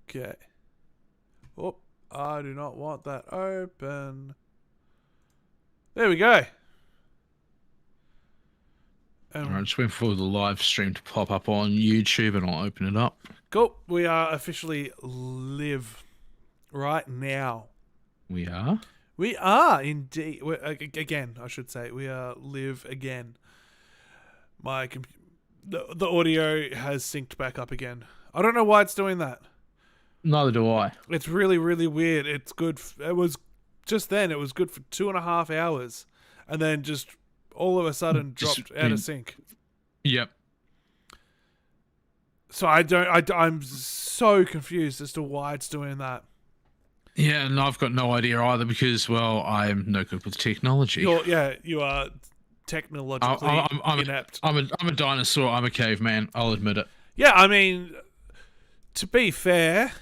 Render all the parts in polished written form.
Okay. Oh, I do not want that open. There we go. Alright, just wait for the live stream to pop up on YouTube and I'll open it up. Cool. We are officially live right now. We are? We are indeed. Again, I should say. We are live again. The audio has synced back up again. I don't know why it's doing that. Neither do I. It's really, really weird. It's good. It was just then. It was good for 2.5 hours, and then just all of a sudden dropped out of sync. Yep. So I'm so confused as to why it's doing that. Yeah, and I've got no idea either because, well, I'm no good with technology. You are technologically inept. I'm a dinosaur. I'm a caveman. I'll admit it. Yeah, I mean, to be fair,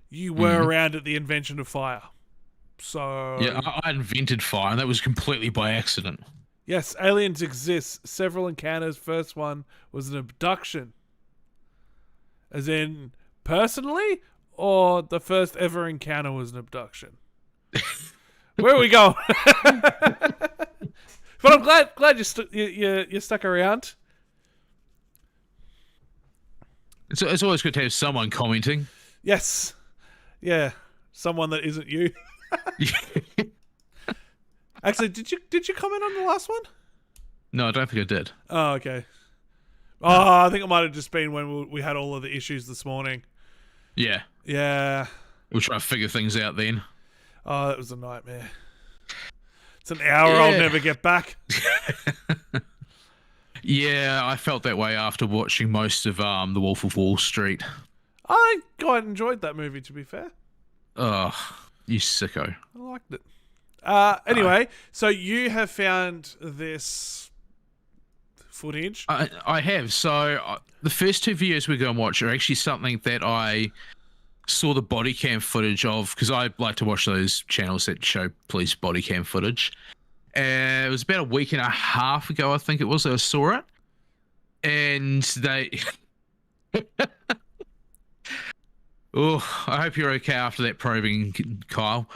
you were around at the invention of fire. So yeah, I invented fire, and that was completely by accident. Yes, aliens exist. Several encounters. First one was an abduction. As in, personally, or the first ever encounter was an abduction? Where are we going? But I'm glad you stuck around. It's always good to have someone commenting. Yes. Yeah. Someone that isn't you. Actually, did you comment on the last one? No, I don't think I did. Oh, okay. Oh, I think it might have just been when we had all of the issues this morning. Yeah. Yeah. We'll try to figure things out then. Oh, that was a nightmare. It's an hour I'll never get back. Yeah, I felt that way after watching most of The Wolf of Wall Street. I quite enjoyed that movie, to be fair. Ugh, you sicko. I liked it. Anyway, so you have found this footage. I have. So the first two videos we're going to watch are actually something that I saw the body cam footage of because I like to watch those channels that show police body cam footage. It was about a week and a half ago, I think it was, that I saw it. And they... Oh, I hope you're okay after that probing, Kyle.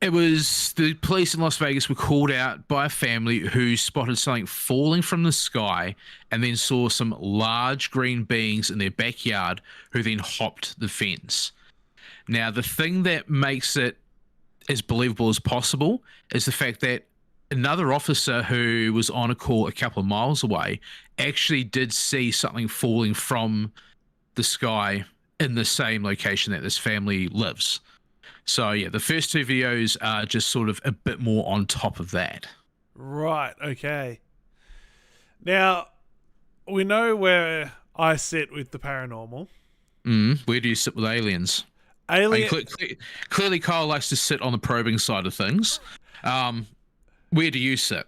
It was the police in Las Vegas were called out by a family who spotted something falling from the sky and then saw some large green beings in their backyard who then hopped the fence. Now, the thing that makes it as believable as possible is the fact that another officer who was on a call a couple of miles away actually did see something falling from the sky in the same location that this family lives. So yeah, the first two videos are just sort of a bit more on top of that. Right, okay. Now, we know where I sit with the paranormal. Where do you sit with aliens? Clearly Kyle likes to sit on the probing side of things. Where do you sit?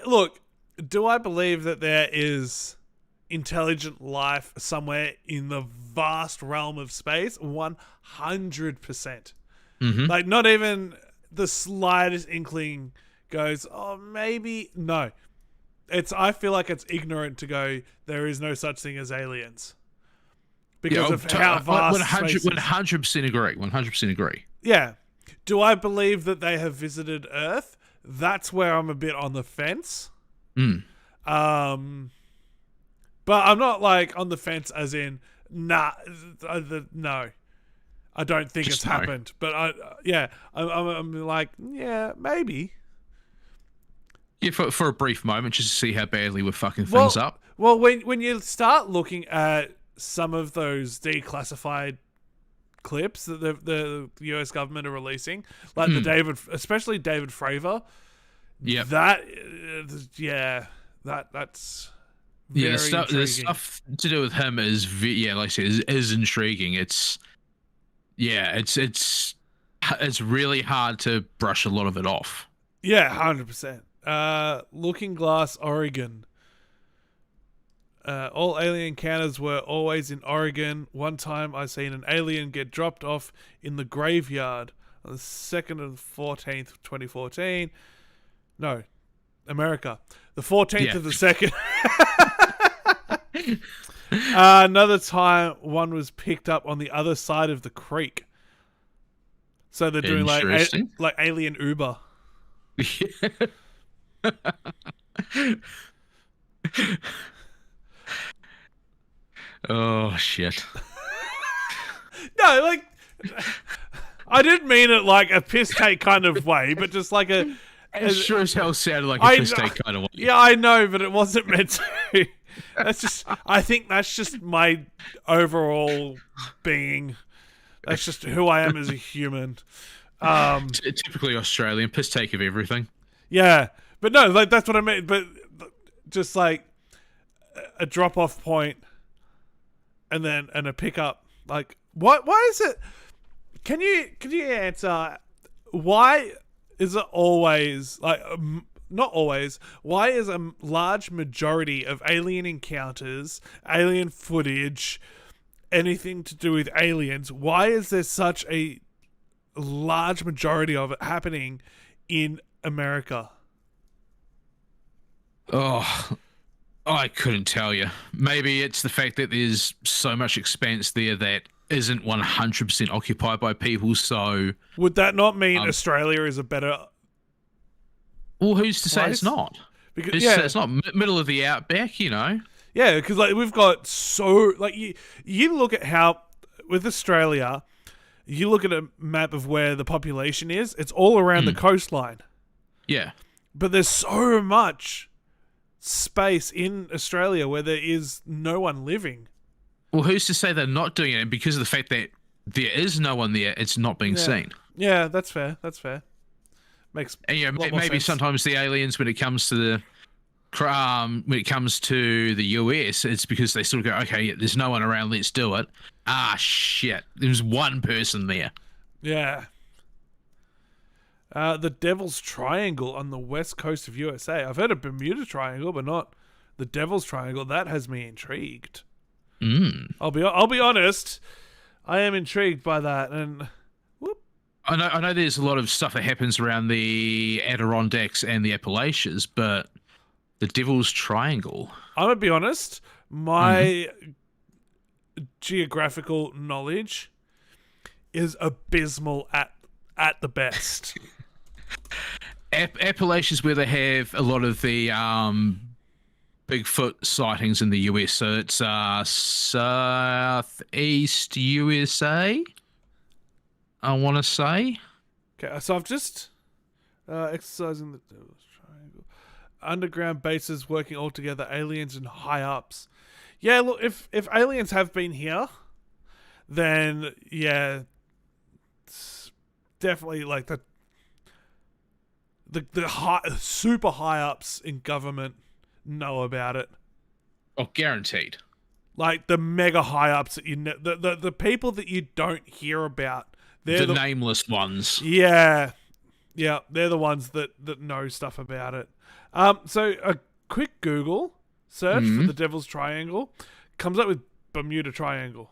Look, do I believe that there is intelligent life somewhere in the vast realm of space? 100%. Like, not even the slightest inkling goes, oh, maybe. No. I feel like it's ignorant to go, there is no such thing as aliens. Because of how vast space is. 100% agree. 100% agree. Yeah. Do I believe that they have visited Earth? That's where I'm a bit on the fence. But I'm not like on the fence as in, no. I don't think it's happened. But I'm like, yeah, maybe. Yeah, for a brief moment, just to see how badly we're fucking things up. Well, when you start looking at some of those declassified clips that the US government are releasing, like especially David Fravor. Yeah. That's very intriguing. The stuff to do with him is like I said, is intriguing. It's really hard to brush a lot of it off. Yeah, 100%. Looking Glass, Oregon. All alien encounters were always in Oregon. One time I seen an alien get dropped off in the graveyard on the 2nd of the 14th, 2014. No, America. The 14th of the 2nd. Another time, one was picked up on the other side of the creek. So they're doing Interesting. like alien Uber. Oh shit. No, like I didn't mean it like a piss take kind of way, but just like It sure as hell sounded like I a piss know- take kind of way. Yeah, I know, but it wasn't meant to. I think that's just my overall being. That's just who I am as a human. Typically Australian piss take of everything. Yeah, but no, like that's what I meant. But just like a drop off point, and a pickup. Like what? Why is it? Can you answer? Why is it always like? Not always. Why is a large majority of alien encounters, alien footage, anything to do with aliens? Why is there such a large majority of it happening in America? Oh, I couldn't tell you. Maybe it's the fact that there's so much expanse there that isn't 100% occupied by people. So, Would that not mean Australia is a better? well, who's to say Place? it's not? Because Who's to say it's not middle of the outback? You know. Yeah, because like we've got so like you look at how with Australia, you look at a map of where the population is. It's all around the coastline, Yeah. but there's so much space in Australia where there is no one living. Well, who's to say they're not doing it? And because of the fact that there is no one there, it's not being seen. Yeah, that's fair. That's fair. Makes And a lot more maybe sense. sometimes the aliens, when it comes to the US, it's because they sort of go, okay, there's no one around, let's do it. Ah, shit, there's one person there. Yeah. The Devil's Triangle on the west coast of USA. I've heard of Bermuda Triangle, but not the Devil's Triangle. That has me intrigued. I'll be honest. I am intrigued by that, and whoop. I know there's a lot of stuff that happens around the Adirondacks and the Appalachians, but the Devil's Triangle. I'm gonna be honest. My geographical knowledge is abysmal at the best. Appalachia's where they have a lot of the Bigfoot sightings in the US. So it's southeast USA, I want to say. Okay, so I've just exercising the Devil's Triangle. Underground bases working all together, aliens and high ups. Yeah, look, if aliens have been here, then yeah, it's definitely like the high, super high ups in government know about it. Oh, guaranteed. Like the mega high ups that the people that you don't hear about. They're The nameless ones. Yeah, they're the ones that know stuff about it. So a quick Google search for the Devil's Triangle comes up with Bermuda Triangle.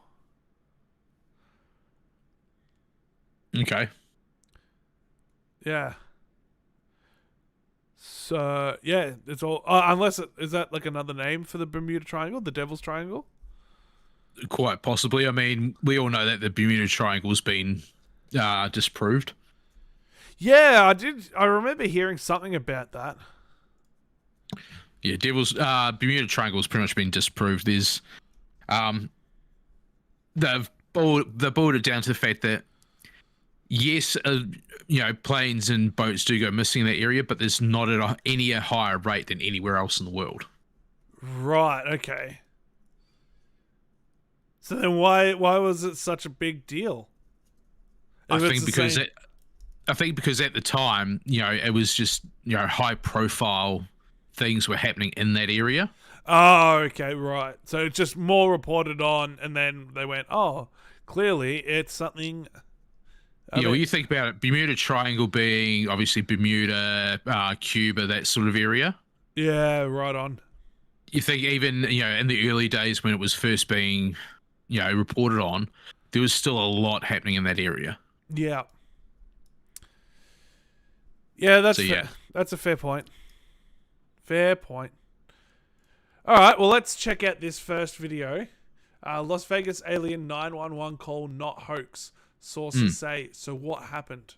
Okay. Yeah. So yeah, it's all unless is that like another name for the Bermuda Triangle, the Devil's Triangle? Quite possibly. I mean, we all know that the Bermuda Triangle's been disproved. Yeah, I remember hearing something about that. Yeah, Bermuda Triangle's pretty much been disproved. There's they've boiled it down to the fact that yes, planes and boats do go missing in that area, but there's not at any higher rate than anywhere else in the world. Right. Okay. So then, why was it such a big deal? I think because at the time, it was just high profile things were happening in that area. Oh, okay, right. So it's just more reported on, and then they went, oh, clearly it's something. Well, you think about it, Bermuda Triangle being obviously Bermuda, Cuba, that sort of area. Yeah, right on. You think even, in the early days when it was first being, reported on, there was still a lot happening in that area. Yeah. Yeah, that's So, fair. That's a fair point. Fair point. All right, well, let's check out this first video. Las Vegas alien 911 call not hoax. Sources say. So what happened?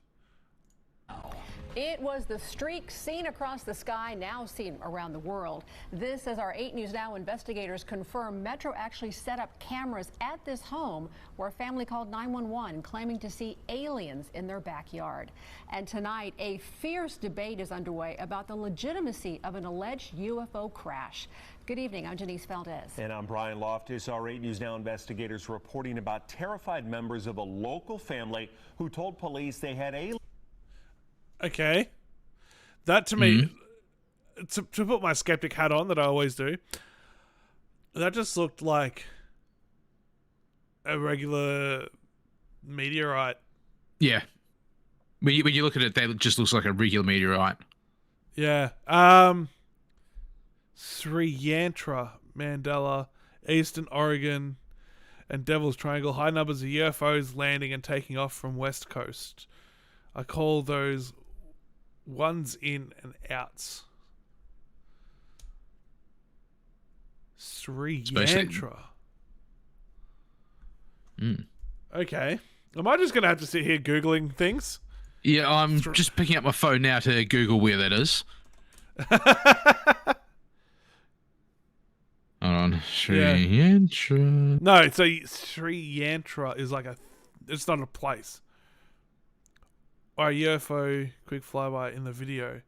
It was the streak seen across the sky, now seen around the world. This, as our 8 News Now investigators confirm Metro actually set up cameras at this home where a family called 911 claiming to see aliens in their backyard. And tonight, a fierce debate is underway about the legitimacy of an alleged UFO crash. Good evening, I'm Janice Valdez. And I'm Brian Loftus. Our 8 News Now investigators reporting about terrified members of a local family who told police they had aliens. Okay. That to me, to put my skeptic hat on that I always do, that just looked like a regular meteorite. Yeah. When you look at it, that just looks like a regular meteorite. Yeah. Sri Yantra, Mandela, Eastern Oregon, and Devil's Triangle. High numbers of UFOs landing and taking off from West Coast. I call those ones in and outs. Sri Yantra. Okay. Am I just going to have to sit here Googling things? Yeah, I'm just picking up my phone now to Google where that is. Hold on. Sri Yantra. No, so Sri Yantra is like it's not a place. Or a UFO quick flyby in the video.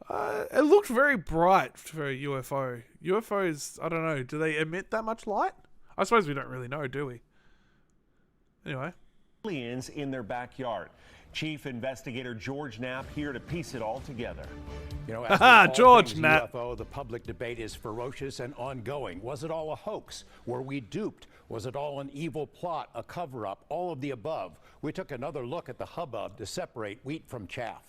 It looked very bright for a UFO. UFOs, I don't know, do they emit that much light? I suppose we don't really know, do we? Anyway. Aliens in their backyard. Chief Investigator George Knapp here to piece it all together. You know, as with all George things Knapp. UFO, the public debate is ferocious and ongoing. Was it all a hoax? Were we duped? Was it all an evil plot, a cover-up, all of the above? We took another look at the hubbub to separate wheat from chaff.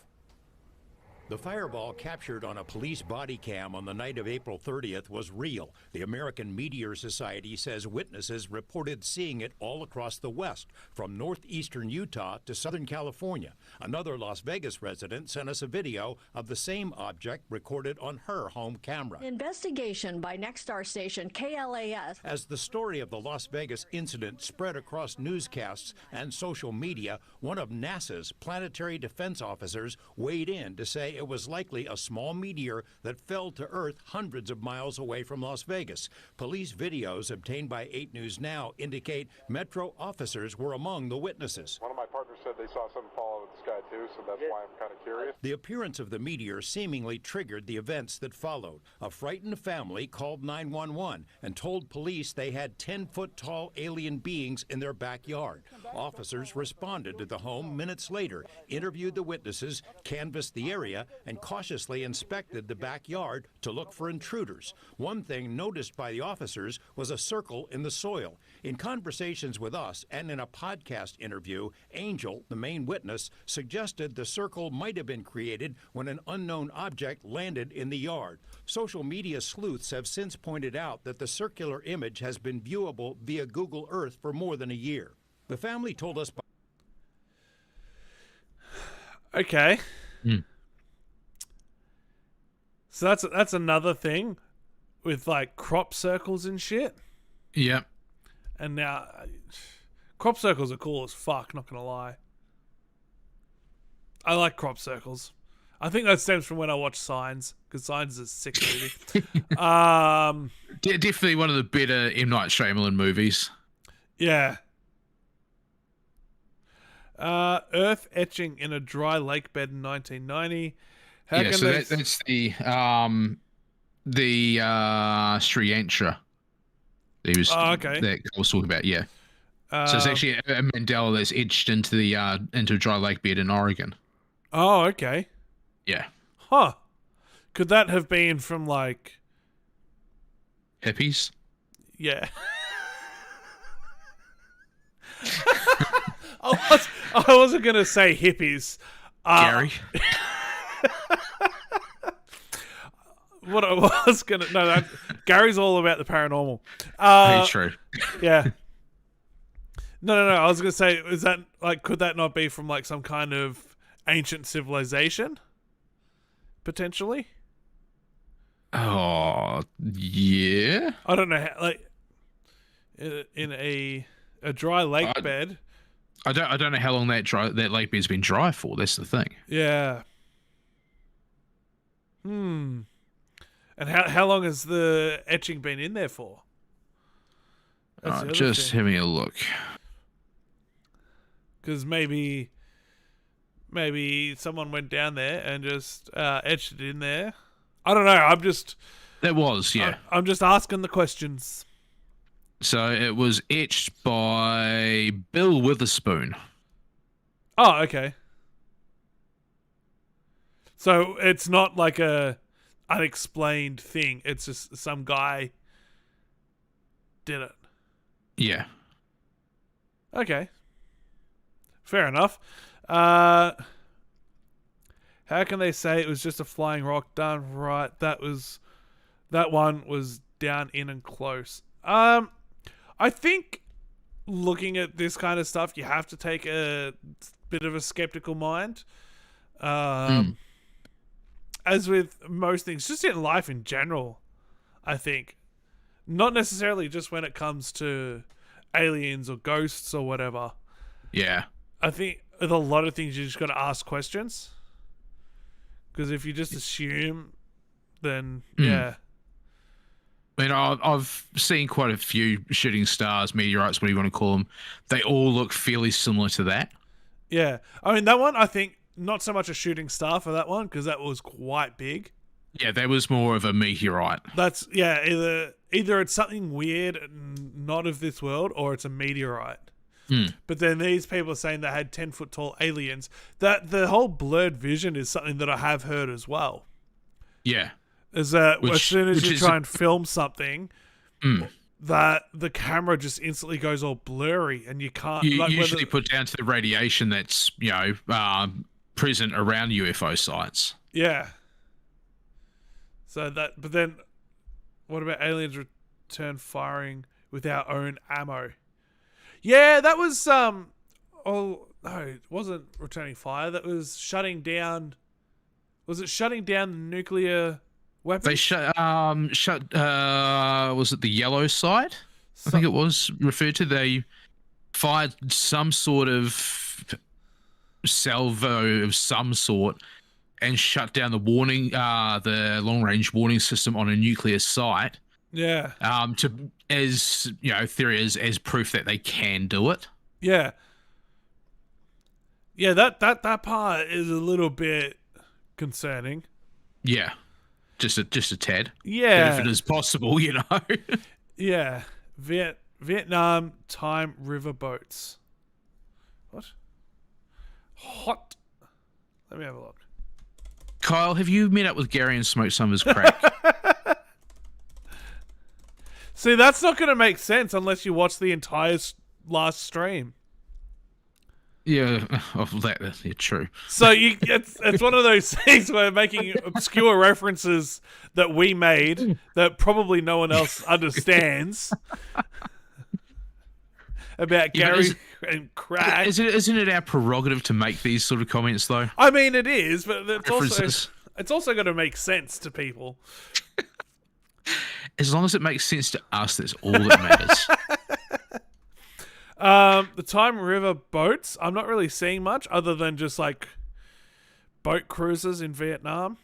The fireball captured on a police body cam on the night of April 30th was real. The American Meteor Society says witnesses reported seeing it all across the West, from northeastern Utah to Southern California. Another Las Vegas resident sent us a video of the same object recorded on her home camera. Investigation by Nexstar station KLAS. As the story of the Las Vegas incident spread across newscasts and social media, one of NASA's planetary defense officers weighed in to say it was likely a small meteor that fell to Earth hundreds of miles away from Las Vegas. Police videos obtained by 8 News Now indicate Metro officers were among the witnesses. One of my partners said they saw something fall out of the sky too, so that's why I'm kind of curious. The appearance of the meteor seemingly triggered the events that followed. A frightened family called 911 and told police they had 10-foot-tall alien beings in their backyard. Officers responded to the home minutes later, interviewed the witnesses, canvassed the area, and cautiously inspected the backyard to look for intruders. One thing noticed by the officers was a circle in the soil. In conversations with us and in a podcast interview, Angel, the main witness, suggested the circle might have been created when an unknown object landed in the yard. Social media sleuths have since pointed out that the circular image has been viewable via Google Earth for more than a year. The family told us... Okay. So that's another thing with like crop circles and shit. Yep. And now crop circles are cool as fuck, not gonna lie. I like crop circles. I think that stems from when I watched Signs, because Signs is a sick movie. Definitely one of the better M. Night Shyamalan movies. Yeah. Earth etching in a dry lake bed in 1990. That's the Sri Yantra. He was okay. That I was talking about, yeah. So it's actually a Mandela that's etched into into a dry lake bed in Oregon. Oh, okay. Yeah. Huh. Could that have been from like hippies? Yeah. I wasn't gonna say hippies. Gary. What I was gonna Gary's all about the paranormal. Very true. Yeah. No. I was gonna say, is that like, could that not be from like some kind of ancient civilization? Potentially. Oh, Yeah. I don't know how, like, in a dry lake bed. I don't know how long that lake bed's been dry for. That's the thing. Yeah. And how long has the etching been in there for? That's the other Just thing. having a look. Because maybe someone went down there and just etched it in there. I don't know. That was, yeah. I'm just asking the questions. So it was etched by Bill Witherspoon. Oh, okay. So it's not like a unexplained thing. It's just some guy did it. Yeah. Okay. Fair enough. How can they say it was just a flying rock done right? That one was down in and close. I think looking at this kind of stuff, you have to take a bit of a skeptical mind. As with most things, just in life in general, I think. Not necessarily just when it comes to aliens or ghosts or whatever. Yeah. I think with a lot of things, you just got to ask questions. Because if you just assume, then, yeah. I mean, I've seen quite a few shooting stars, meteorites, what do you want to call them. They all look fairly similar to that. Yeah. I mean, that one, I think, not so much a shooting star for that one, because that was quite big. Yeah, that was more of a meteorite. That's, yeah, either it's something weird and not of this world, or it's a meteorite. But then these people are saying they had 10-foot tall aliens. That the whole blurred vision is something that I have heard as well. Yeah. Is that as soon as you try and film something, that the camera just instantly goes all blurry and you can't. You usually put down to the radiation that's present around UFO sites. Yeah. So that, but then, what about aliens return firing with our own ammo? Yeah, that was oh no, it wasn't returning fire. That was shutting down. Was it shutting down the nuclear weapons? They shut was it the yellow side? I think it was referred to. They fired some sort of salvo of some sort and shut down the long range warning system on a nuclear site. Yeah. Theory is as proof that they can do it. Yeah. Yeah, that part is a little bit concerning. Yeah. Just a tad. Yeah. But if it is possible, Yeah. Vietnam time river boats. What? Hot. Let me have a look. Kyle, have you met up with Gary and smoked some of his crack? See, that's not going to make sense unless you watch the entire last stream. Yeah, true. So it's one of those things where making obscure references that we made that probably no one else understands about Gary and crack. Isn't it our prerogative to make these sort of comments, though? I mean, it is, but it's also got to make sense to people. As long as it makes sense to us, that's all that matters. The Time River boats, I'm not really seeing much other than just like boat cruises in Vietnam.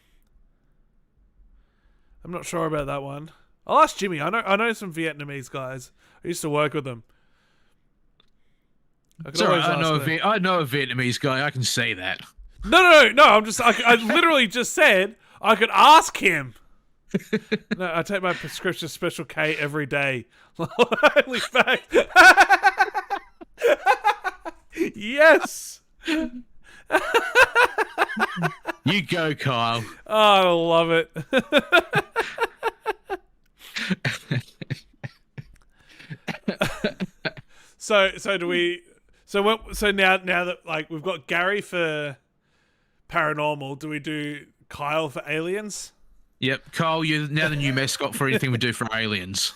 I'm not sure about that one. I'll ask Jimmy. I know some Vietnamese guys. I used to work with them. I know a Vietnamese guy. I can say that. No. I literally just said I could ask him. No, I take my prescription Special K every day. Only fact. Yes. You go, Kyle. Oh, I love it. So do we? So now that like we've got Gary for paranormal, do we do Kyle for aliens? Yep, Kyle, you're now the new mascot for anything we do for aliens.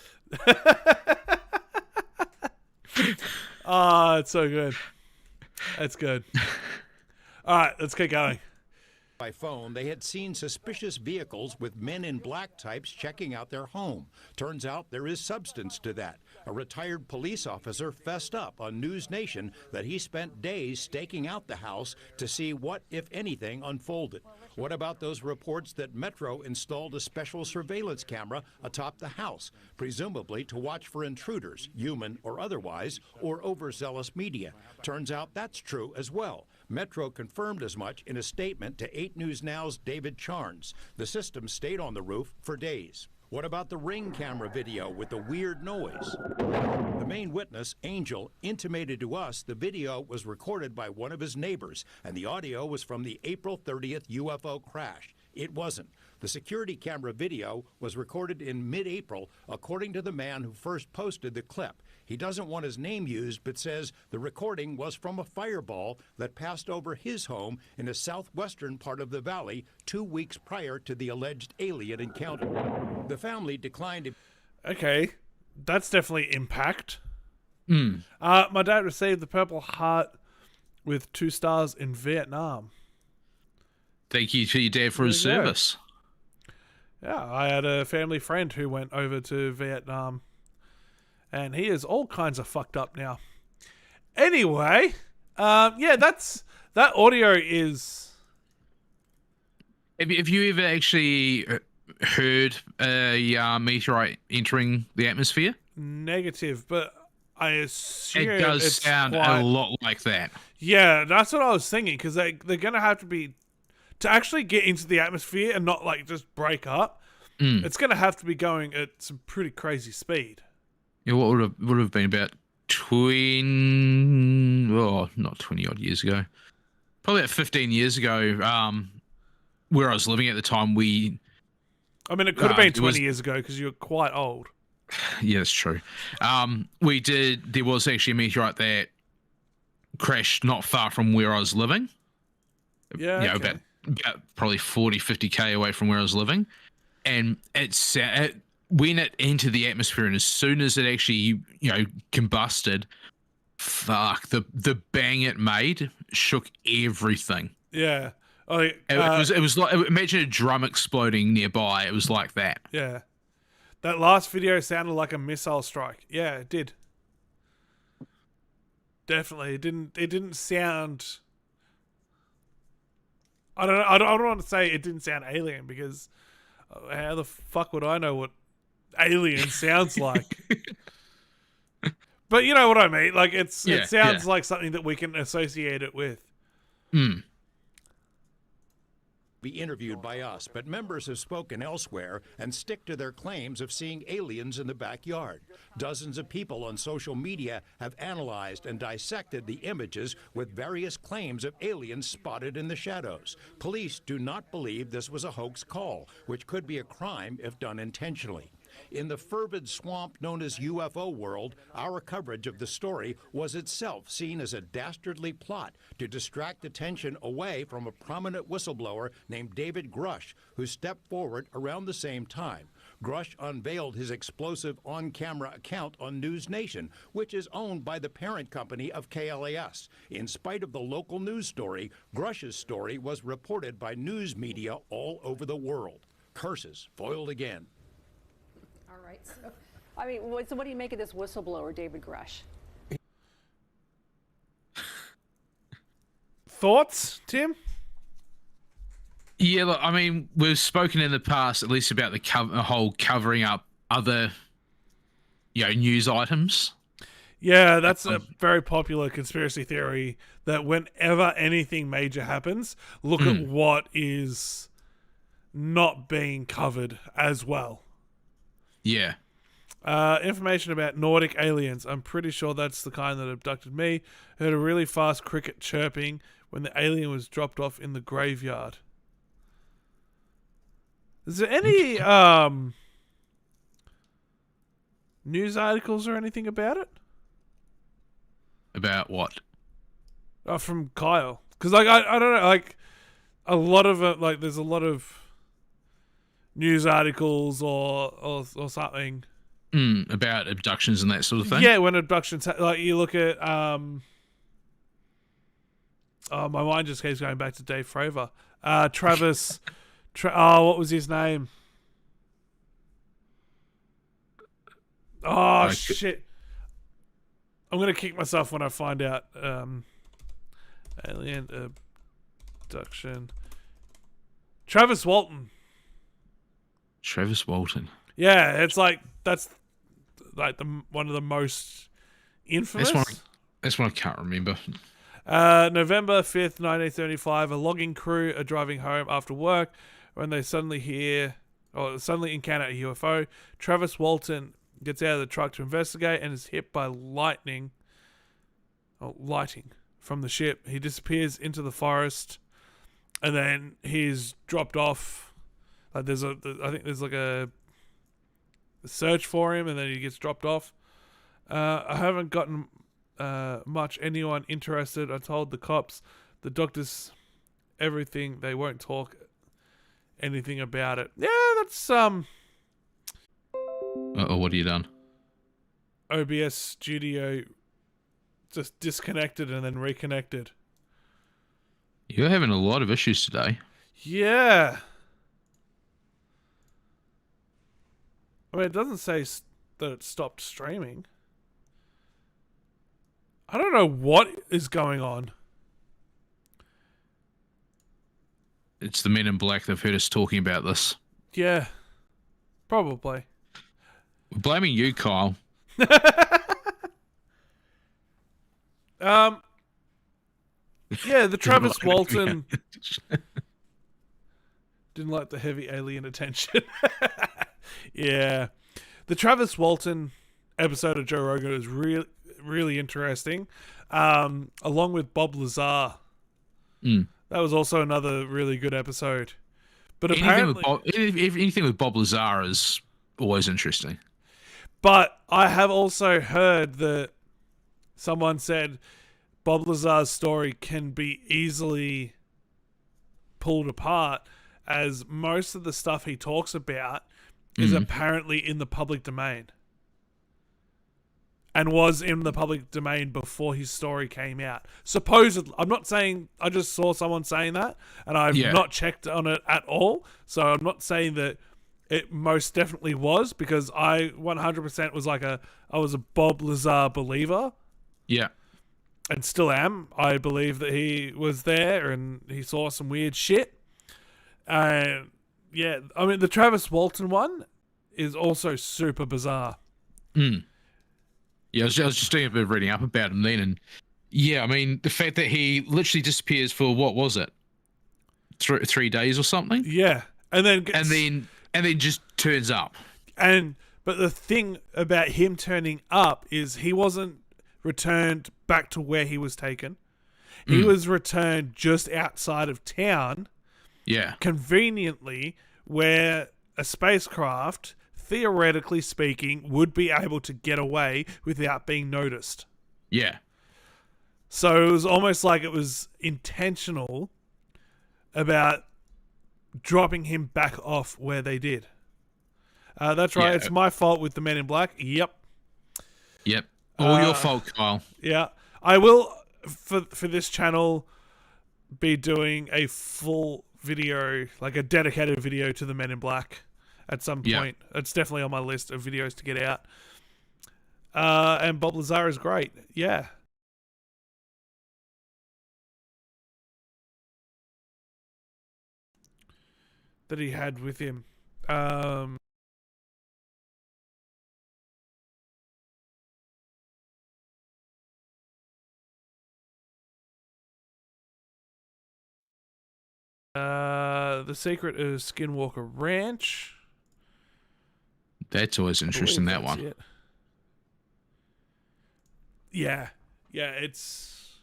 Oh, it's so good. That's good. All right, let's keep going. By phone, they had seen suspicious vehicles with men in black types checking out their home. Turns out there is substance to that. A retired police officer fessed up on News Nation that he spent days staking out the house to see what, if anything, unfolded. What about those reports that Metro installed a special surveillance camera atop the house, presumably to watch for intruders, human or otherwise, or overzealous media? Turns out that's true as well. Metro confirmed as much in a statement to 8 News Now's David Charnes. The system stayed on the roof for days. What about the Ring camera video with the weird noise? The main witness, Angel, intimated to us the video was recorded by one of his neighbors, and the audio was from the April 30th UFO crash. It wasn't. The security camera video was recorded in mid-April, according to the man who first posted the clip. He doesn't want his name used, but says the recording was from a fireball that passed over his home in a southwestern part of the valley 2 weeks prior to the alleged alien encounter. The family declined to... Okay, that's definitely impact. My dad received the Purple Heart with 2 stars in Vietnam. Thank you to your dad for his service. Yeah, I had a family friend who went over to Vietnam, and he is all kinds of fucked up now. Anyway, that audio is... Have you ever actually heard a meteorite entering the atmosphere? Negative, but I assume it does sound a lot like that. Yeah, that's what I was thinking, because they're going to have to be... To actually get into the atmosphere and not, like, just break up, it's going to have to be going at some pretty crazy speed. Yeah, what would have been about not 20 odd years ago, probably about 15 years ago, where I was living at the time, it could have been 20 years ago because you're quite old. Yeah, that's true. There was actually a meteorite that crashed not far from where I was living. Yeah, okay. About probably 40, 50k away from where I was living. And it when it entered the atmosphere, and as soon as it actually, combusted, fuck, the bang it made shook everything. Yeah. It was like, imagine a drum exploding nearby. It was like that. Yeah. That last video sounded like a missile strike. Yeah, it did. Definitely. It didn't sound... I don't want to say it didn't sound alien, because how the fuck would I know what alien sounds like? But you know what I mean. Like it sounds like something that we can associate it with. Be interviewed by us, but members have spoken elsewhere and stick to their claims of seeing aliens in the backyard. Dozens of people on social media have analyzed and dissected the images with various claims of aliens spotted in the shadows. Police do not believe this was a hoax call, which could be a crime if done intentionally. In the fervid swamp known as UFO world, our coverage of the story was itself seen as a dastardly plot to distract attention away from a prominent whistleblower named David Grush, who stepped forward around the same time. Grush unveiled his explosive on-camera account on News Nation, which is owned by the parent company of KLAS. In spite of the local news story, Grush's story was reported by news media all over the world. Curses foiled again. All right. So, what do you make of this whistleblower, David Grush? Thoughts, Tim? Yeah, look, we've spoken in the past, at least, about the whole covering up other, news items. Yeah, that's a very popular conspiracy theory, that whenever anything major happens, look at what is not being covered as well. Yeah. Information about Nordic aliens. I'm pretty sure that's the kind that abducted me. Heard a really fast cricket chirping when the alien was dropped off in the graveyard. Is there any news articles or anything about it? About what? From Kyle. Because I don't know, a lot of it, there's a lot of news articles or something. About abductions and that sort of thing? Yeah, when abductions... you look at... my mind just keeps going back to Dave Fravor. Travis. What was his name? Oh, shit. I'm going to kick myself when I find out. Alien abduction. Travis Walton. Travis Walton. Yeah, that's like one of the most infamous. That's one I can't remember. November 5th, 1935, a logging crew are driving home after work when they suddenly encounter a UFO. Travis Walton gets out of the truck to investigate and is hit by lighting from the ship. He disappears into the forest, and then he's dropped off. I think there's like a search for him, and then he gets dropped off. I haven't gotten much anyone interested. I told the cops, the doctors, everything. They won't talk anything about it. Yeah, that's What have you done? OBS Studio just disconnected and then reconnected. You're having a lot of issues today. Yeah. I mean, it doesn't say that it stopped streaming. I don't know what is going on. It's the Men in Black. They've heard us talking about this. Yeah. Probably. We're blaming you, Kyle. Yeah, the Travis Walton didn't like the heavy alien attention. Yeah. The Travis Walton episode of Joe Rogan is really, really interesting. Along with Bob Lazar. That was also another really good episode. But apparently... anything with Bob Lazar is always interesting. But I have also heard that someone said Bob Lazar's story can be easily pulled apart, as most of the stuff he talks about is apparently in the public domain. And was in the public domain before his story came out. Supposedly. I'm not saying... I just saw someone saying that, and I've not checked on it at all. So I'm not saying that it most definitely was, because I 100% was I was a Bob Lazar believer. Yeah. And still am. I believe that he was there and he saw some weird shit. And yeah, I mean, the Travis Walton one is also super bizarre. Yeah, I was just doing a bit of reading up about him then, and yeah, I mean, the fact that he literally disappears for, what was it? 3 days or something? Yeah. And then just turns up. But the thing about him turning up is he wasn't returned back to where he was taken. He was returned just outside of town. Yeah. Conveniently, where a spacecraft, theoretically speaking, would be able to get away without being noticed. Yeah. So it was almost like it was intentional about dropping him back off where they did. That's right. Yeah. It's my fault with the Men in Black. Yep. All your fault, Kyle. Yeah. I will, for this channel, be doing a full video, like a dedicated video to the Men in Black at some point. It's definitely on my list of videos to get out. And Bob Lazar is great. Yeah. That he had with him. The Secret of Skinwalker Ranch. That's always interesting, that one. It. Yeah, it's...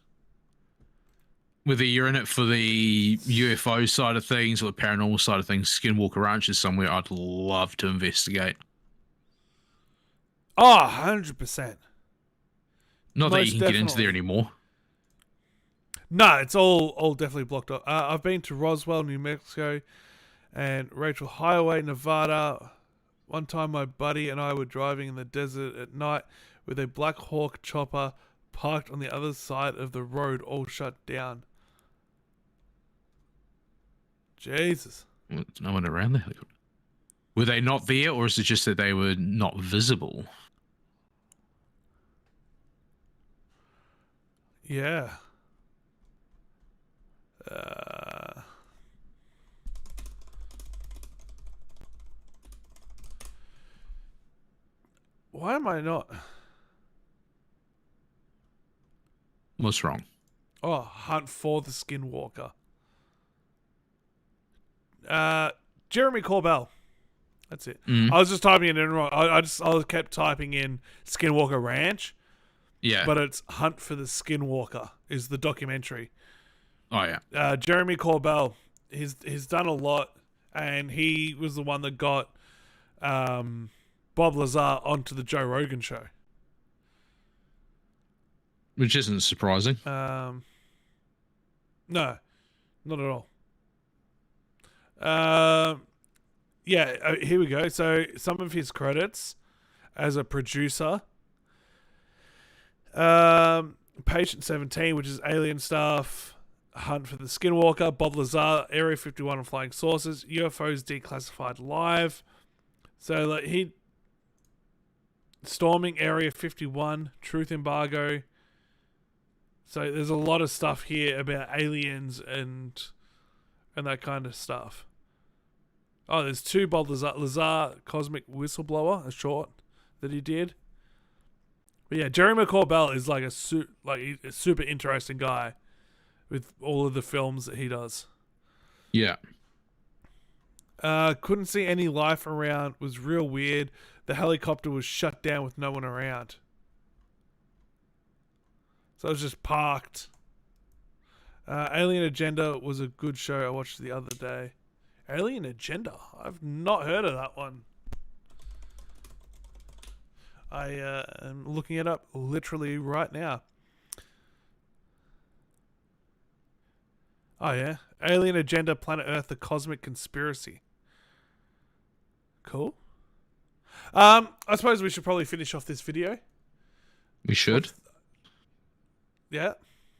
Whether you're in it for the UFO side of things or the paranormal side of things, Skinwalker Ranch is somewhere I'd love to investigate. Oh, 100%. Not that you can get into there anymore. No, it's all definitely blocked off. I've been to Roswell, New Mexico, and Rachel Highway, Nevada. One time my buddy and I were driving in the desert at night with a Black Hawk chopper parked on the other side of the road, all shut down. Jesus. Well, there's no one around there. Were they not there, or is it just that they were not visible? Yeah. Why am I not? What's wrong? Oh, hunt for the Skinwalker. Jeremy Corbell. That's it. I was just typing it in wrong. I kept typing in Skinwalker Ranch. Yeah. But it's Hunt for the Skinwalker is the documentary. Oh yeah. Jeremy Corbell, he's done a lot, and he was the one that got Bob Lazar onto the Joe Rogan show. Which isn't surprising. No, not at all. Here we go. So some of his credits as a producer. Patient 17, which is alien stuff. Hunt for the Skinwalker. Bob Lazar, Area 51 and Flying Saucers. UFOs Declassified Live. So like he storming Area 51, Truth Embargo. So there's a lot of stuff here about aliens and that kind of stuff. Oh, there's two Bob Lazar Cosmic Whistleblower, a short that he did. But yeah, Jeremy Corbell is like a super interesting guy with all of the films that he does. Yeah. Couldn't see any life around. Was real weird. The helicopter was shut down with no one around. So it was just parked. Alien Agenda was a good show I watched the other day. Alien Agenda? I've not heard of that one. I am looking it up literally right now. Oh yeah. Alien Agenda, Planet Earth, The Cosmic Conspiracy. Cool. I suppose we should probably finish off this video. We should. Yeah.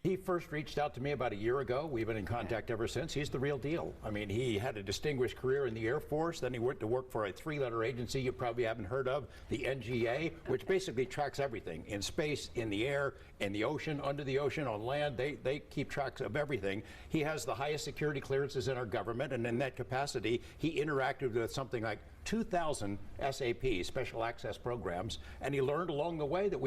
He first reached out to me about a year ago. We've been in contact ever since. He's the real deal. I mean, he had a distinguished career in the Air Force. Then he went to work for a three-letter agency you probably haven't heard of, the NGA, which basically tracks everything in space, in the air, in the ocean, under the ocean, on land. They keep tracks of everything. He has the highest security clearances in our government, and in that capacity, he interacted with something like 2,000 SAP, Special Access Programs, and he learned along the way that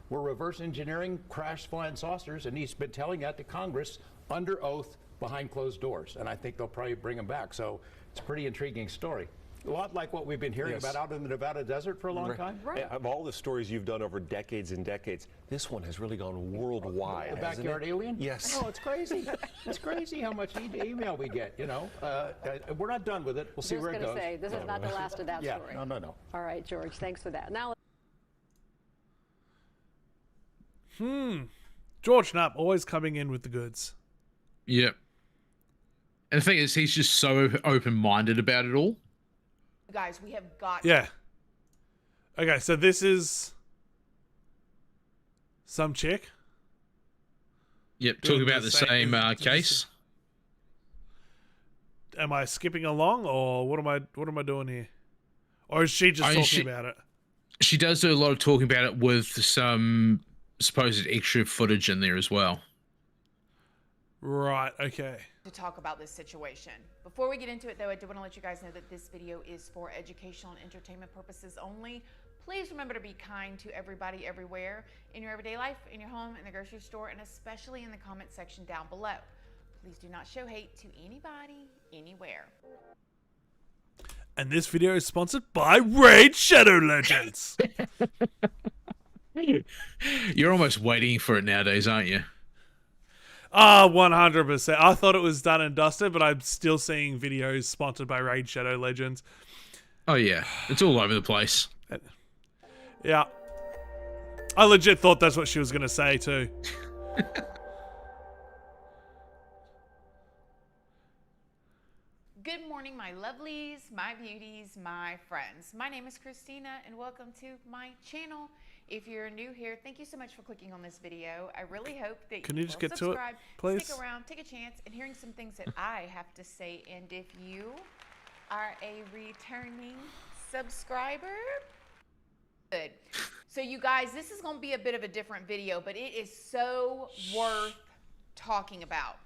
we're reverse engineering crash flying saucers, and he's been telling that to Congress under oath behind closed doors. And I think they'll probably bring him back. So it's a pretty intriguing story. A lot like what we've been hearing about out in the Nevada desert for a long time. Right. Of all the stories you've done over decades and decades, this one has really gone worldwide. The backyard alien? Yes. Oh, it's crazy. It's crazy how much email we get, you know. We're not done with it. We'll see where it goes. Say, this is not the last of that story. No. All right, George, thanks for that. Now. George Knapp always coming in with the goods. Yep. And the thing is, he's just so open-minded about it all. Guys, we have got... Yeah. Okay, so this is some chick. Yep, talking about the same case. Am I skipping along, or what am I doing here? Or is she just talking about it? She does do a lot of talking about it with some supposed extra footage in there as well. Right, okay. To talk about this situation. Before we get into it, though, I do want to let you guys know that this video is for educational and entertainment purposes only. Please remember to be kind to everybody everywhere in your everyday life, in your home, in the grocery store, and especially in the comment section down below. Please do not show hate to anybody, anywhere. And this video is sponsored by Raid Shadow Legends. You're almost waiting for it nowadays, aren't you? 100%. I thought it was done and dusted, but I'm still seeing videos sponsored by Raid Shadow Legends. Oh, yeah. It's all over the place. Yeah. I legit thought that's what she was going to say, too. Good morning, my lovelies, my beauties, my friends. My name is Christina, and welcome to my channel. If you're new here, thank you so much for clicking on this video. I really hope that Can you just get subscribe, to it, please? stick around, take a chance, and hearing some things that I have to say. And if you are a returning subscriber, good. So you guys, this is going to be a bit of a different video, but it is so worth talking about.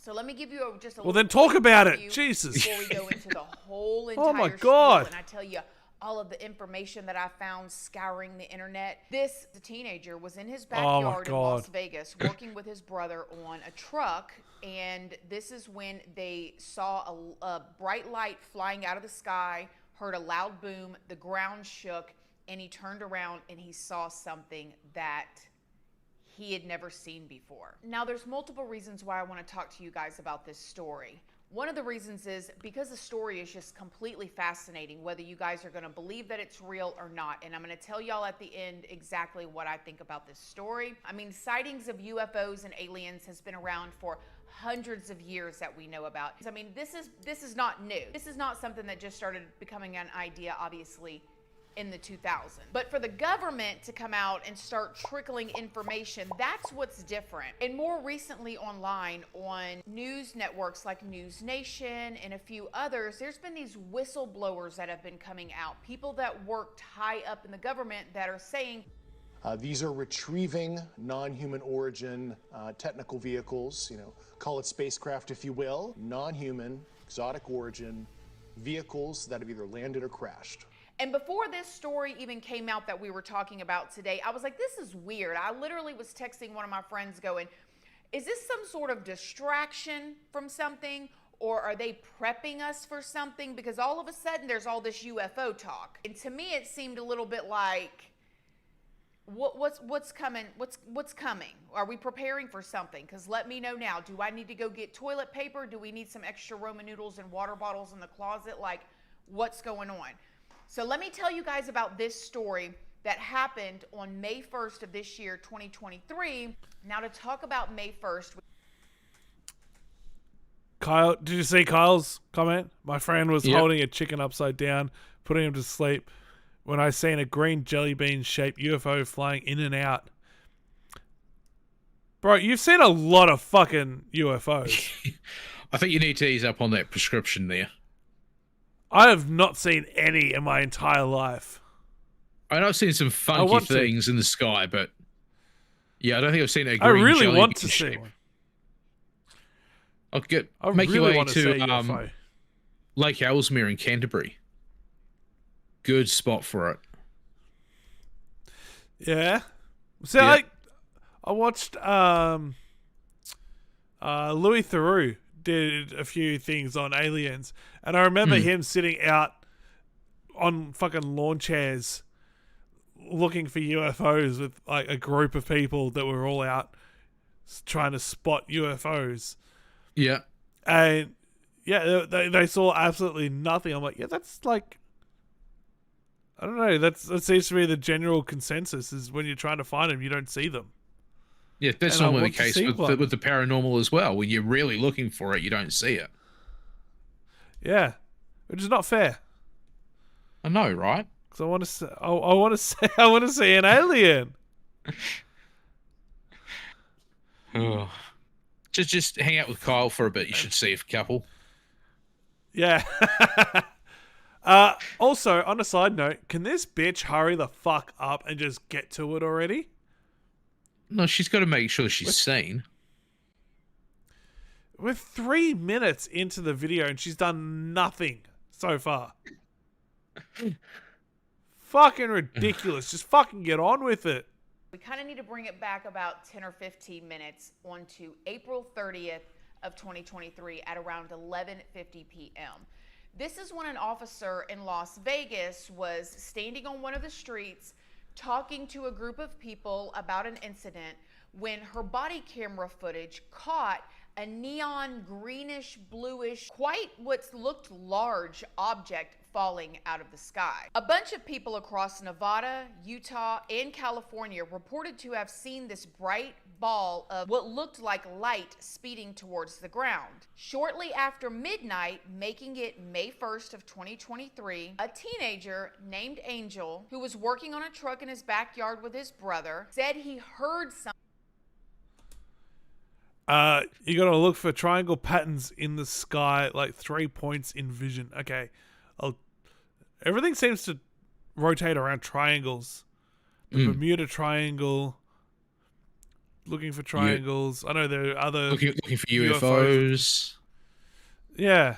So let me give you just a well, then talk about it. Jesus. Before we go into the whole entire Oh my spiel, God. and I tell you all of the information that I found scouring the internet. The teenager was in his backyard in Las Vegas working with his brother on a truck, and this is when they saw a bright light flying out of the sky, heard a loud boom, the ground shook, and he turned around and he saw something that he had never seen before. Now, there's multiple reasons why I want to talk to you guys about this story. One of the reasons is because the story is just completely fascinating, whether you guys are going to believe that it's real or not. And I'm going to tell y'all at the end exactly what I think about this story. I mean, sightings of UFOs and aliens has been around for hundreds of years that we know about. I mean, this is not new. This is not something that just started becoming an idea, obviously, in the 2000s. But for the government to come out and start trickling information, that's what's different. And more recently online on news networks like News Nation and a few others, there's been these whistleblowers that have been coming out. People that worked high up in the government that are saying, these are retrieving non-human origin technical vehicles, call it spacecraft if you will, non-human, exotic origin vehicles that have either landed or crashed. And before this story even came out that we were talking about today, I was like, this is weird. I literally was texting one of my friends going, is this some sort of distraction from something? Or are they prepping us for something? Because all of a sudden there's all this UFO talk. And to me, it seemed a little bit like, what's coming? What's coming? Are we preparing for something? Because let me know now. Do I need to go get toilet paper? Do we need some extra Roman noodles and water bottles in the closet? Like, what's going on? So let me tell you guys about this story that happened on May 1st of this year, 2023. Now to talk about May 1st. Kyle, did you see Kyle's comment? My friend was holding a chicken upside down, putting him to sleep, when I seen a green jelly bean shaped UFO flying in and out. Bro, you've seen a lot of fucking UFOs. I think you need to ease up on that prescription there. I have not seen any in my entire life. I know I've seen some funky things in the sky, but yeah, I don't think I've seen a green I really jelly want bean to see shape. one. I'll make your way to Lake Ellesmere in Canterbury. Good spot for it. Yeah. So I watched Louis Theroux did a few things on aliens, and I remember him sitting out on fucking lawn chairs looking for UFOs with like a group of people that were all out trying to spot UFOs. Yeah. And yeah, they saw absolutely nothing. I'm like, yeah, that's like, I don't know, that seems to be the general consensus is when you're trying to find them, you don't see them. Yeah, that's normally the case with the paranormal as well. When you're really looking for it, you don't see it. Yeah, which is not fair. I know, right? Because I want to see an alien. Oh. Just hang out with Kyle for a bit. You should see a couple. Yeah. Also, on a side note, can this bitch hurry the fuck up and just get to it already? No, she's got to make sure she's seen. We're 3 minutes into the video and she's done nothing so far. Fucking ridiculous. Just fucking get on with it. We kind of need to bring it back about 10 or 15 minutes onto April 30th of 2023 at around 11:50 p.m. This is when an officer in Las Vegas was standing on one of the streets talking to a group of people about an incident when her body camera footage caught a neon greenish bluish, quite what looked large object falling out of the sky. A bunch of people across Nevada, Utah, and California reported to have seen this bright ball of what looked like light speeding towards the ground. Shortly after midnight, making it May 1st of 2023, a teenager named Angel, who was working on a truck in his backyard with his brother, said he heard something. You gotta look for triangle patterns in the sky, like 3 points in vision. Okay. Everything seems to rotate around triangles. The Bermuda Triangle. Looking for triangles. I know there are other... Looking for UFOs. Yeah.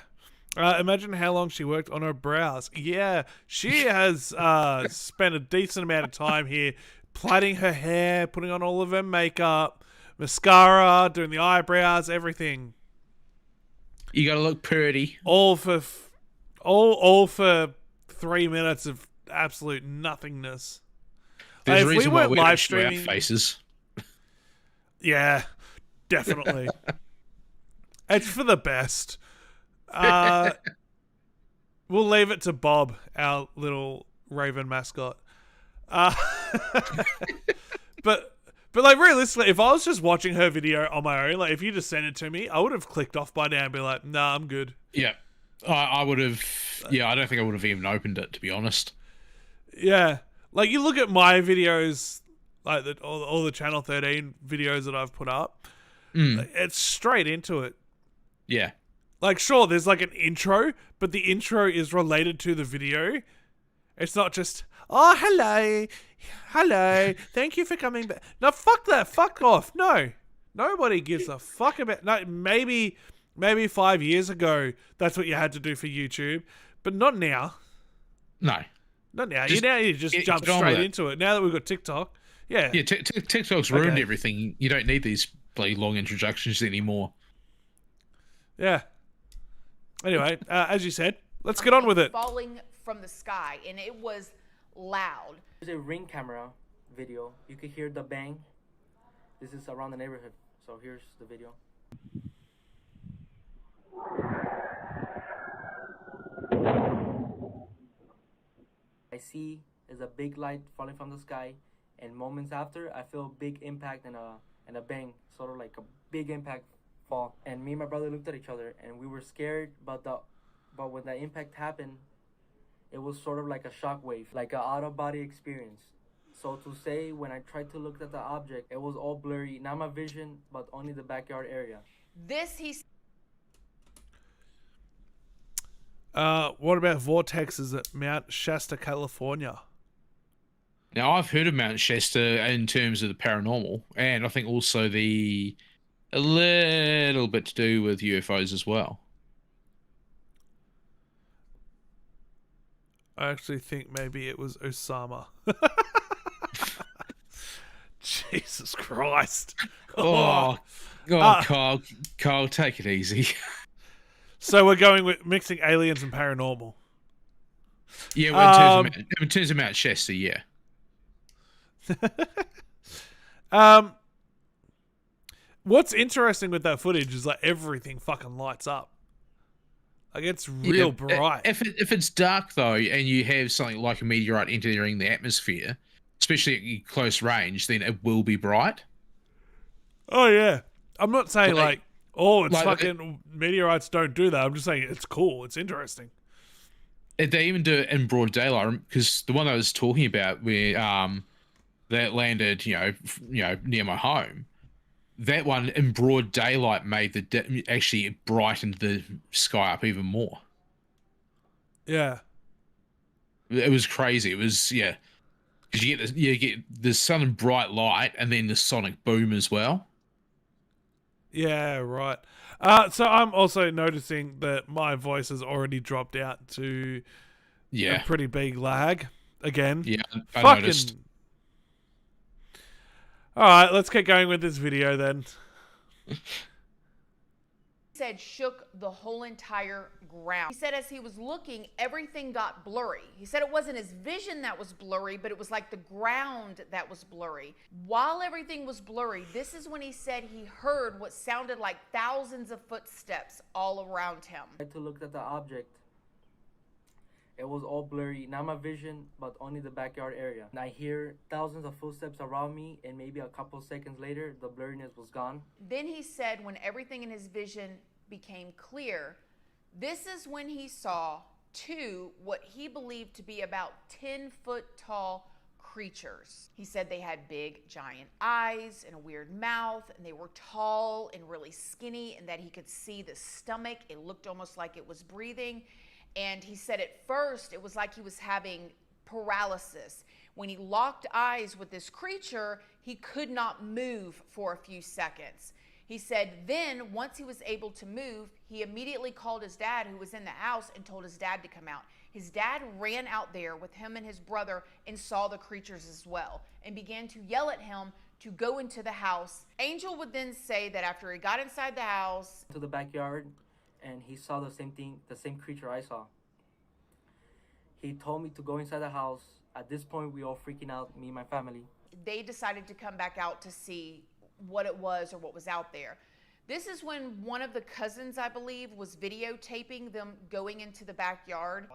Imagine how long she worked on her brows. Yeah. She has spent a decent amount of time here plaiting her hair, putting on all of her makeup, mascara, doing the eyebrows, everything. You gotta look pretty. All for 3 minutes of absolute nothingness. There's a reason why we don't show our faces. Yeah, definitely. It's for the best. We'll leave it to Bob, our little raven mascot. But like realistically, if I was just watching her video on my own, like if you just sent it to me, I would have clicked off by now and be like, nah, I'm good. Yeah. I would have, I don't think I would have even opened it, to be honest. Yeah. Like you look at my videos, like all the Channel 13 videos that I've put up, it's straight into it. Yeah. Like sure, there's like an intro, but the intro is related to the video. It's not just, oh, hello, thank you for coming back. No, fuck that, fuck off. No, nobody gives a fuck about, no, maybe 5 years ago, that's what you had to do for YouTube, but not now. No. Not now. You just jump straight into it. Now that we've got TikTok. Yeah. Yeah, TikTok's ruined everything. You don't need these bloody long introductions anymore. Yeah. Anyway, as you said, let's get on with it. Falling from the sky, and it was loud. There's a Ring camera video. You could hear the bang. This is around the neighborhood. So here's the video. I see is a big light falling from the sky, and moments after, I feel a big impact and a bang, sort of like a big impact fall. And me and my brother looked at each other, and we were scared, but when that impact happened, it was sort of like a shockwave, like an out-of-body experience. So to say, when I tried to look at the object, it was all blurry, not my vision, but only the backyard area. What about vortexes at Mount Shasta, California? Now, I've heard of Mount Shasta in terms of the paranormal, and I think also a little bit to do with UFOs as well. I actually think maybe it was Osama. Jesus Christ. Kyle, take it easy. So we're going with mixing aliens and paranormal. Yeah, well, in terms of Mount Shasta, yeah. What's interesting with that footage is like everything fucking lights up. Like it's real bright. If it's dark though, and you have something like a meteorite entering the atmosphere, especially at close range, then it will be bright. Oh yeah, I'm not saying it's fucking meteorites don't do that. I'm just saying it's cool. It's interesting. They even do it in broad daylight, because the one I was talking about where that landed, near my home, that one in broad daylight made actually brightened the sky up even more. Yeah, it was crazy. It was because you get the sudden bright light and then the sonic boom as well. Yeah, right. So I'm also noticing that my voice has already dropped out to a pretty big lag again. Yeah, I noticed. All right, let's get going with this video then. Said shook the whole entire ground. He said as he was looking, everything got blurry. He said it wasn't his vision that was blurry, but it was like the ground that was blurry. While everything was blurry, this is when he said he heard what sounded like thousands of footsteps all around him. I had to look at the object, It was all blurry, not my vision, but only the backyard area. And I hear thousands of footsteps around me, and maybe a couple seconds later, the blurriness was gone. Then he said when everything in his vision became clear, this is when he saw two, what he believed to be about 10-foot tall creatures. He said they had big, giant eyes and a weird mouth, and they were tall and really skinny, and that he could see the stomach. It looked almost like it was breathing. And he said at first it was like he was having paralysis. When he locked eyes with this creature, he could not move for a few seconds. He said then, once he was able to move, he immediately called his dad, who was in the house, and told his dad to come out. His dad ran out there with him and his brother and saw the creatures as well, and began to yell at him to go into the house. Angel would then say that after he got inside the house, to the backyard, and he saw the same thing, the same creature I saw. He told me to go inside the house. At this point, we all freaking out, me and my family. they decided to come back out to see what it was or what was out there. This is when one of the cousins, I believe, was videotaping them going into the backyard.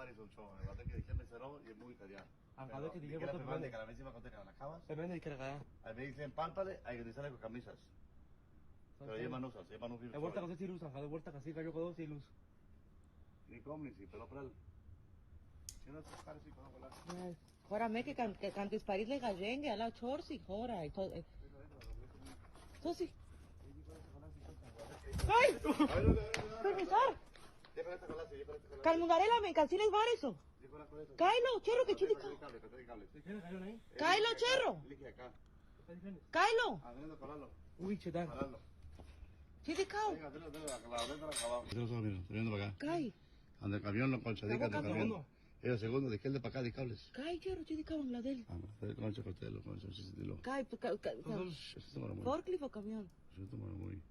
Χωράμε και καν τις παρείς λεγαζέγγε, αλλά τσόρσι χώρα. Τσόρσι. Κάει! Profesor! Καλμουναρέλα με, καλσίλες βάρεσο. Κάιλο, τσέρο και τσίδι κάω. Κάιλο, τσέρο. Κάιλο. Ui, τσιδά. Τσίδι κάω. Κάει. Anda el camión, no concha, diga el camión. Era segundo, de que el de para acá, de cables. Κάει, τσέρο, τσίδι κάω, Μπαγκλαδέλ. Concha, costelo, concha, sisitilo. Κάει, φόρκλιφο καμιόν. Eso es muy.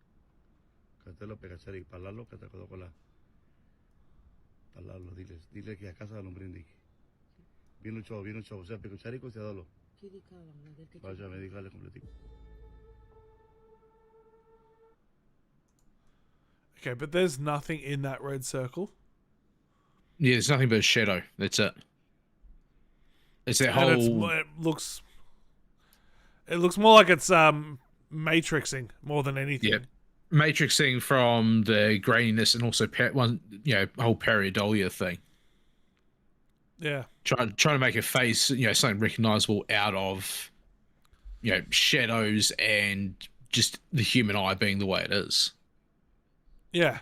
Catelo, pegachari, palalo, que te acordó con la. Palalo, dile que a casa de hombre indique. Bien luchado, o sea, pegachari, se dalo. Τσίδι κάω, Μπαγκλαδέλ. Vaya, me dígale completico. Okay, but there's nothing in that red circle. Yeah, there's nothing but a shadow. That's it. It's that whole. It looks more like it's matrixing more than anything. Yeah, matrixing from the graininess and also whole pareidolia thing. Yeah, Trying to make a face, something recognizable out of, shadows and just the human eye being the way it is. Yeah.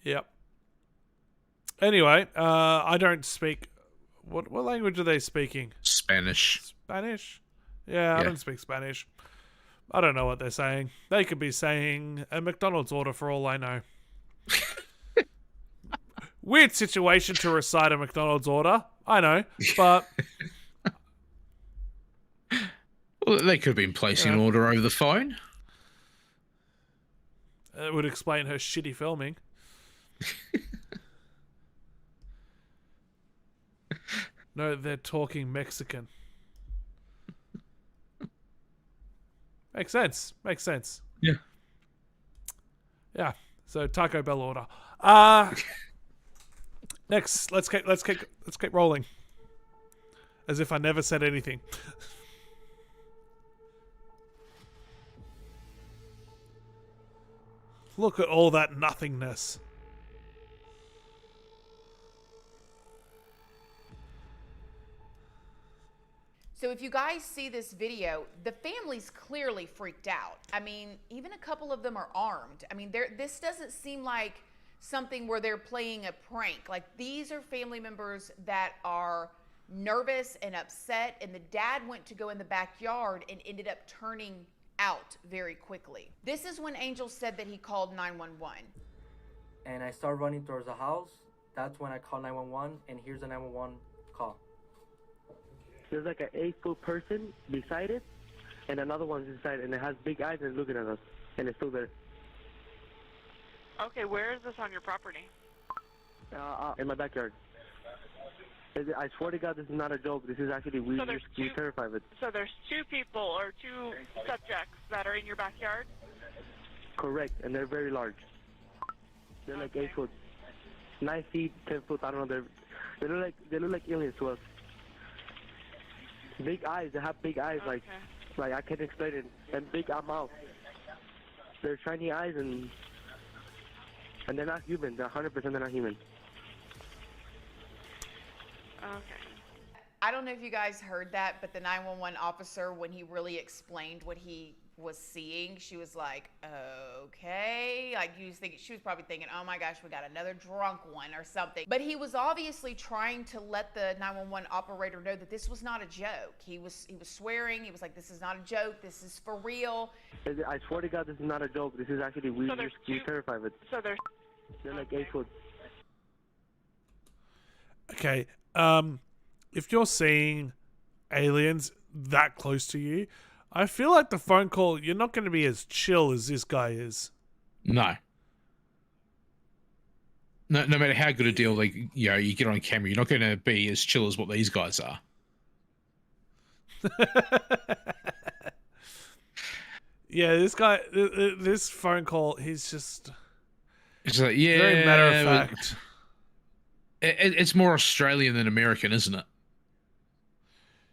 Yep. Anyway, I don't speak. What language are they speaking? Spanish. Spanish? Yeah, I don't speak Spanish. I don't know what they're saying. They could be saying a McDonald's order for all I know. Weird situation to recite a McDonald's order. I know, but well, they could have been placing an order over the phone. It would explain her shitty filming. No, they're talking Mexican. Makes sense. Yeah. Yeah. So Taco Bell order. Next, let's keep rolling. As if I never said anything. Look at all that nothingness. So if you guys see this video, the family's clearly freaked out. I mean, even a couple of them are armed. I mean, this doesn't seem like something where they're playing a prank. Like, these are family members that are nervous and upset, and the dad went to go in the backyard and ended up turning out very quickly. This is when Angel said that he called 911. And I start running towards the house. That's when I call 911, and here's the 911 call. There's like an 8-foot person beside it, and another one's inside, and it has big eyes and looking at us, and it's still there. Okay, where is this on your property? In my backyard. I swear to God, this is not a joke. This is actually, we're terrified of it. So there's two people or two subjects that are in your backyard? Correct, and they're very large. They're like 8 foot. 9 feet, 10 foot, I don't know, They look like aliens to us. Big eyes. They have big eyes, like I can't explain it. And big mouth. They're shiny eyes and they're not human. They're 100% they're not human. Okay. I don't know if you guys heard that, but the 911 officer, when he really explained what he was seeing, she was like, okay. Like, she was probably thinking, oh my gosh, we got another drunk one or something. But he was obviously trying to let the 911 operator know that this was not a joke. He was swearing. He was like, this is not a joke. This is for real. I swear to God, this is not a joke. This is actually, we're terrified of it. So they're like 8 foot. Okay, if you're seeing aliens that close to you, I feel like the phone call, you're not going to be as chill as this guy is. No. No matter how good a deal you get on camera, you're not going to be as chill as what these guys are. Yeah, this guy, this phone call, he's just... It's like, yeah, very matter of fact. It's more Australian than American, isn't it?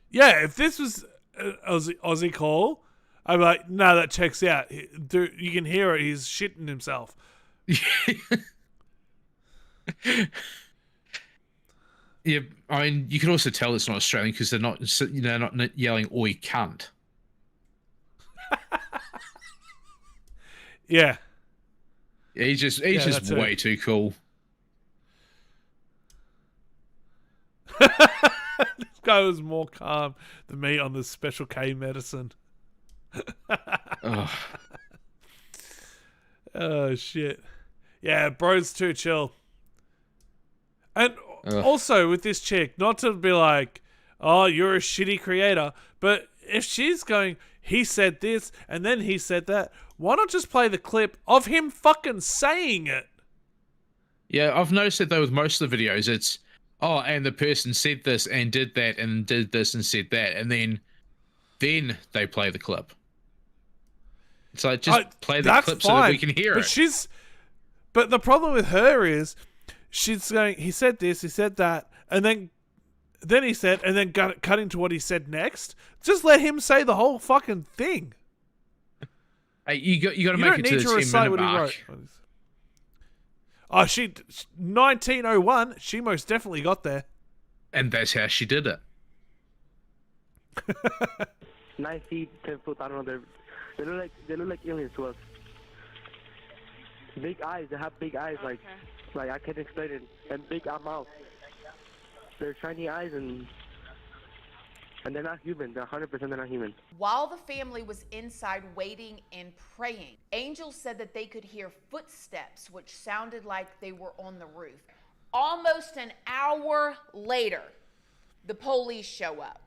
Yeah, if this was an Aussie call, I'd be like, no, that checks out. Dude, you can hear it. He's shitting himself. Yeah, I mean, you can also tell it's not Australian because they're not yelling "Oi, cunt." Yeah. He's just way too cool. This guy was more calm than me on the Special K medicine. Oh, shit. Yeah, bro's too chill. And also with this chick, not to be like, oh, you're a shitty creator, but if she's going, he said this and then he said that, why not just play the clip of him fucking saying it? Yeah, I've noticed that though with most of the videos, it's, oh, and the person said this and did that and did this and said that, and then they play the clip. It's like, just play the clip so that we can hear it. But the problem with her is, she's going, he said this, he said that, and then he said, and then cut into what he said next. Just let him say the whole fucking thing. Hey, you got to make it to the 10-minute mark. Oh, 1901, she most definitely got there. And that's how she did it. 9 feet, 10 foot, I don't know. They look like aliens to us. Big eyes. They have big eyes, like I can't explain it. And big mouth. They're shiny eyes and they're not human. They're 100% they're not human. While the family was inside waiting and praying, Angel said that they could hear footsteps, which sounded like they were on the roof. Almost an hour later, the police show up.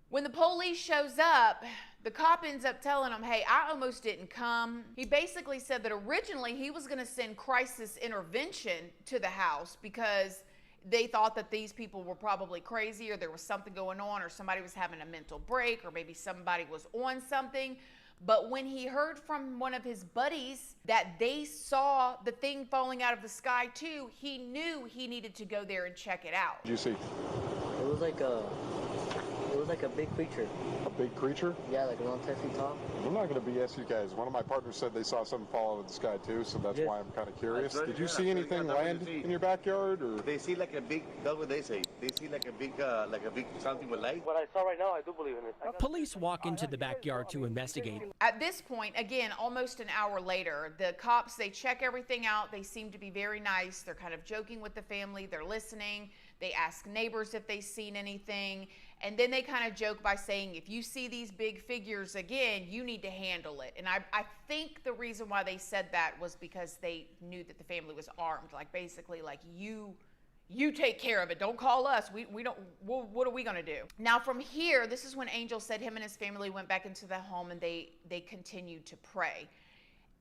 When the police shows up, the cop ends up telling him, hey, I almost didn't come. He basically said that originally he was going to send crisis intervention to the house because they thought that these people were probably crazy, or there was something going on, or somebody was having a mental break, or maybe somebody was on something. But when he heard from one of his buddies that they saw the thing falling out of the sky too, he knew he needed to go there and check it out. What did you see? It was like a big creature. A big creature? Yeah, like around 10 feet tall. I'm not going to BS you guys. One of my partners said they saw something fall out of the sky too, so that's why I'm kind of curious. Did you see anything land in your backyard, or? They see like a big, that's what they say. They see like a big something with light. What I saw right now, I do believe in it. Police walk into the backyard to investigate. At this point, again, almost an hour later, the cops, they check everything out. They seem to be very nice. They're kind of joking with the family. They're listening. They ask neighbors if they've seen anything. And then they kind of joke by saying, if you see these big figures again, you need to handle it. And I think the reason why they said that was because they knew that the family was armed. Like, basically, like, you take care of it. Don't call us. We don't, what are we going to do? Now, from here, this is when Angel said him and his family went back into the home and they continued to pray.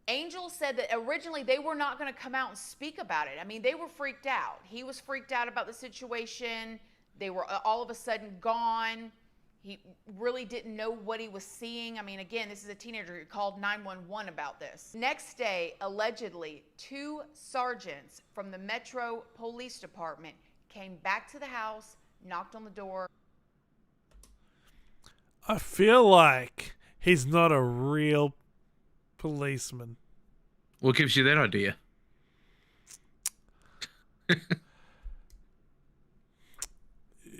Angel said that originally they were not going to come out and speak about it. I mean, they were freaked out. He was freaked out about the situation. They were all of a sudden gone. He really didn't know what he was seeing. I mean, again, this is a teenager who called 911 about this. Next day, allegedly, 2 sergeants from the Metro Police Department came back to the house, knocked on the door. I feel like he's not a real policeman. What gives you that idea?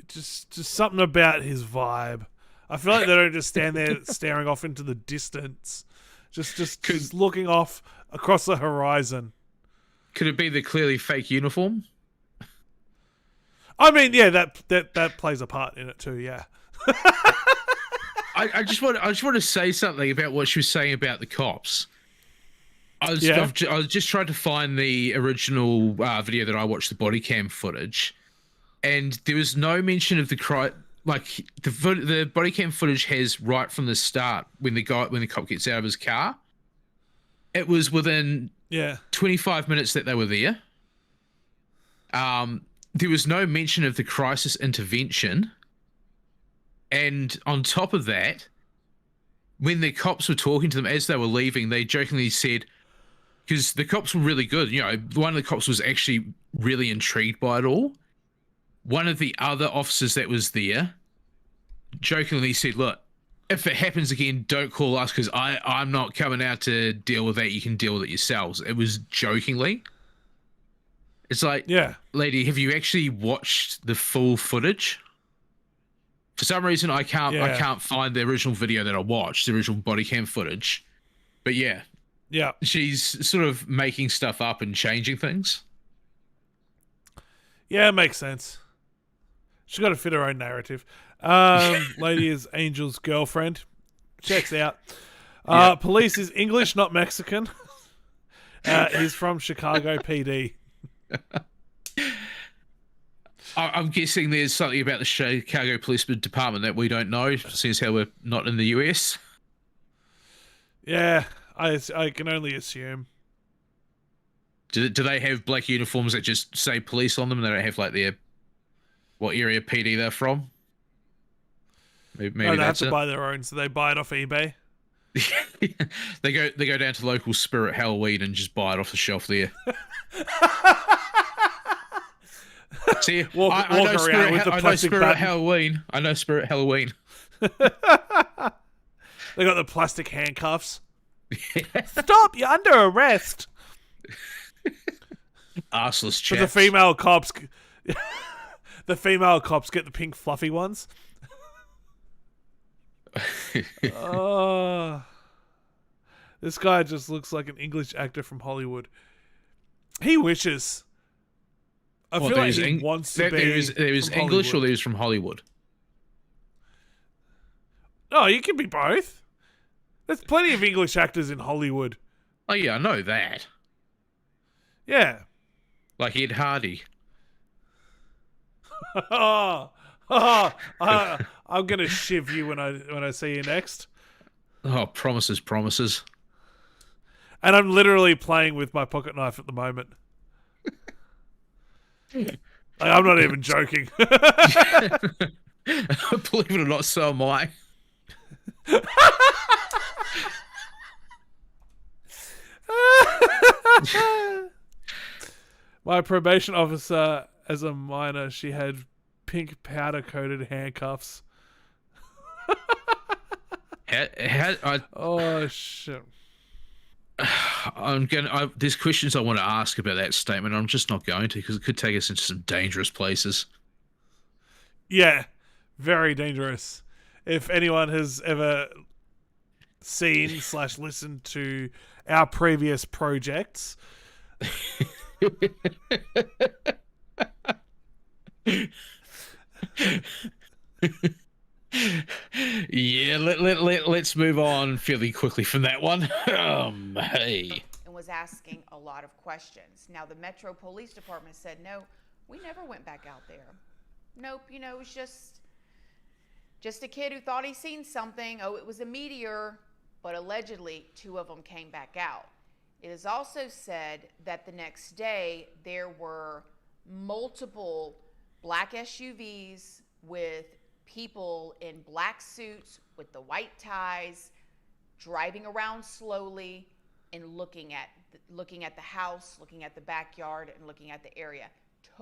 Just something about his vibe. I feel like they don't just stand there staring off into the distance, just looking off across the horizon. Could it be the clearly fake uniform? I mean, yeah, that plays a part in it too. Yeah. I just want to say something about what she was saying about the cops. I was just trying to find the original video that I watched, the body cam footage, and there was no mention of the crime. Like the body cam footage has right from the start when the cop gets out of his car. It was within 25 minutes that they were there. There was no mention of the crisis intervention. And on top of that, when the cops were talking to them as they were leaving, they jokingly said, because the cops were really good, you know, one of the cops was actually really intrigued by it all. One of the other officers that was there jokingly said, look, if it happens again, don't call us because I'm not coming out to deal with that. You can deal with it yourselves. It was jokingly. It's like, lady, have you actually watched the full footage? For some reason, I can't find the original video that I watched, the original body cam footage. But yeah, she's sort of making stuff up and changing things. Yeah, it makes sense. She's got to fit her own narrative. Lady is Angel's girlfriend. Checks out. Police is English, not Mexican. He's from Chicago PD. I'm guessing there's something about the Chicago Police Department that we don't know, since how we're not in the US. Yeah, I can only assume. Do they have black uniforms that just say police on them, and they don't have like what area PD they're from? Maybe they have to buy their own, so they buy it off eBay. They go down to local Spirit Halloween and just buy it off the shelf there. See, walk around with the plastic button. Halloween. I know Spirit Halloween. They got the plastic handcuffs. Stop! You're under arrest. Arseless chaps. But the female cops get the pink fluffy ones. Oh, this guy just looks like an English actor from Hollywood. He wishes. I feel like he wants to be. There was English or there was from Hollywood. Oh, you can be both. There's plenty of English actors in Hollywood. Oh yeah, I know that. Yeah. Like Ed Hardy. I'm gonna shiv you when I see you next. Oh, promises. And I'm literally playing with my pocket knife at the moment. I'm not even joking. Believe it or not, so am I. My probation officer, as a minor, she had pink powder-coated handcuffs. Oh shit! There's questions I want to ask about that statement. I'm just not going to, because it could take us into some dangerous places. Yeah, very dangerous. If anyone has ever seen / listened to our previous projects. Yeah, let's move on fairly quickly from that one. Hey. And was asking a lot of questions. Now, the Metro Police Department said, no, we never went back out there. Nope, it was just a kid who thought he seen something. Oh, it was a meteor, but allegedly 2 of them came back out. It is also said that the next day there were multiple black SUVs with people in black suits with the white ties driving around slowly and looking at the house, looking at the backyard, and looking at the area.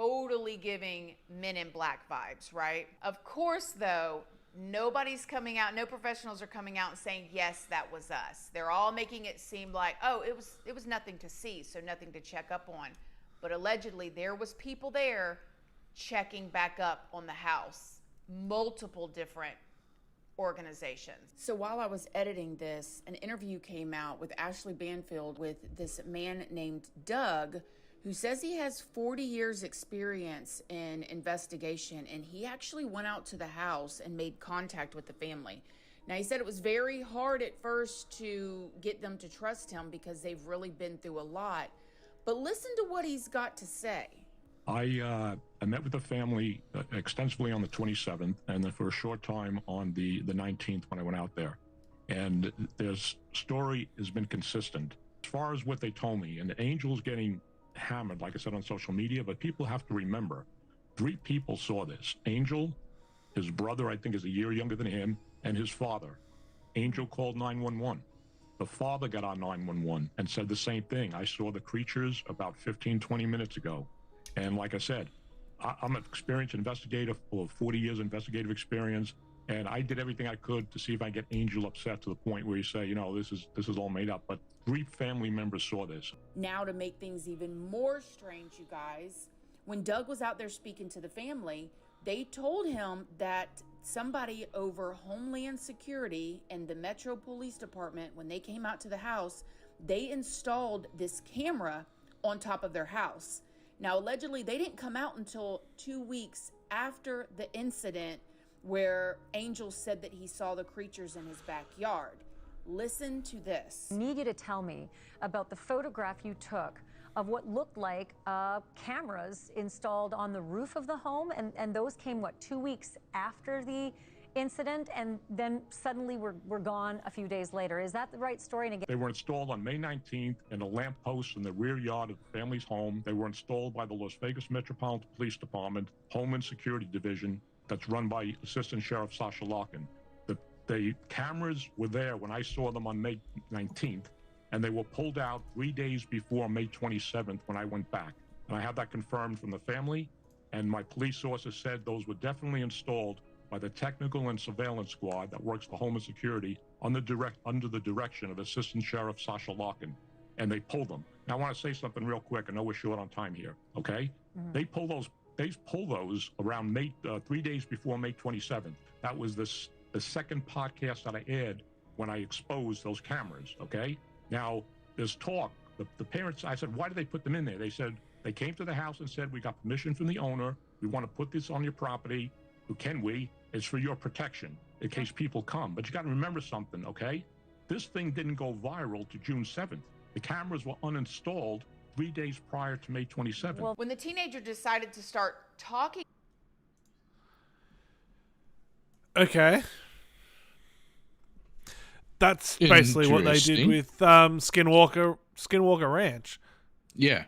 totally giving Men in Black vibes, right? Of course, though, nobody's coming out, no professionals are coming out and saying, yes, that was us. They're all making it seem like, oh, it was nothing to see, so nothing to check up on. But allegedly, there was people there checking back up on the house, multiple different organizations. So while I was editing this, an interview came out with Ashley Banfield with this man named Doug, who says he has 40 years experience in investigation, and he actually went out to the house and made contact with the family. Now, he said it was very hard at first to get them to trust him because they've really been through a lot. But listen to what he's got to say. I met with the family extensively on the 27th, and then for a short time on the 19th when I went out there. And their story has been consistent. As far as what they told me, and Angel's getting hammered, like I said, on social media, but people have to remember, 3 people saw this. Angel, his brother, I think is a year younger than him, and his father. Angel called 911. The father got on 911 and said the same thing. I saw the creatures about 15, 20 minutes ago. And like I said, I'm an experienced investigator, full of 40 years investigative experience, and I did everything I could to see if I get Angel upset to the point where you say, you know, this is all made up. But 3 family members saw this. Now, to make things even more strange, you guys, when Doug was out there speaking to the family, they told him that somebody over Homeland Security and the Metro Police Department, when they came out to the house, they installed this camera on top of their house. Now, allegedly, they didn't come out until 2 weeks after the incident where Angel said that he saw the creatures in his backyard. Listen to this. I need you to tell me about the photograph you took of what looked like cameras installed on the roof of the home, and those came, what, 2 weeks after the incident, and then suddenly we're gone a few days later. Is that the right story? And again, They were installed on May 19th in a lamp post in the rear yard of the family's home. They were installed by the Las Vegas Metropolitan Police Department, Homeland Security Division, that's run by Assistant Sheriff Sasha Larkin. The cameras were there when I saw them on May 19th, and they were pulled out 3 days before May 27th when I went back. And I have that confirmed from the family, and my police sources said those were definitely installed by the technical and surveillance squad that works for Homeland Security under the direction of Assistant Sheriff Sasha Larkin, and they pulled them. Now, I want to say something real quick. I know we're short on time here, okay? Mm-hmm. They pull those around 3 days before May 27th. That was the second podcast that I aired when I exposed those cameras, okay? Now, there's talk. The parents, I said, why did they put them in there? They said, they came to the house and said, we got permission from the owner. We want to put this on your property. Can we? It's for your protection in case people come. But you got to remember something, okay? This thing didn't go viral to June 7th. The cameras were uninstalled 3 days prior to May 27th. Well, when the teenager decided to start talking. Okay. That's basically what they did with Skinwalker Ranch. Yeah.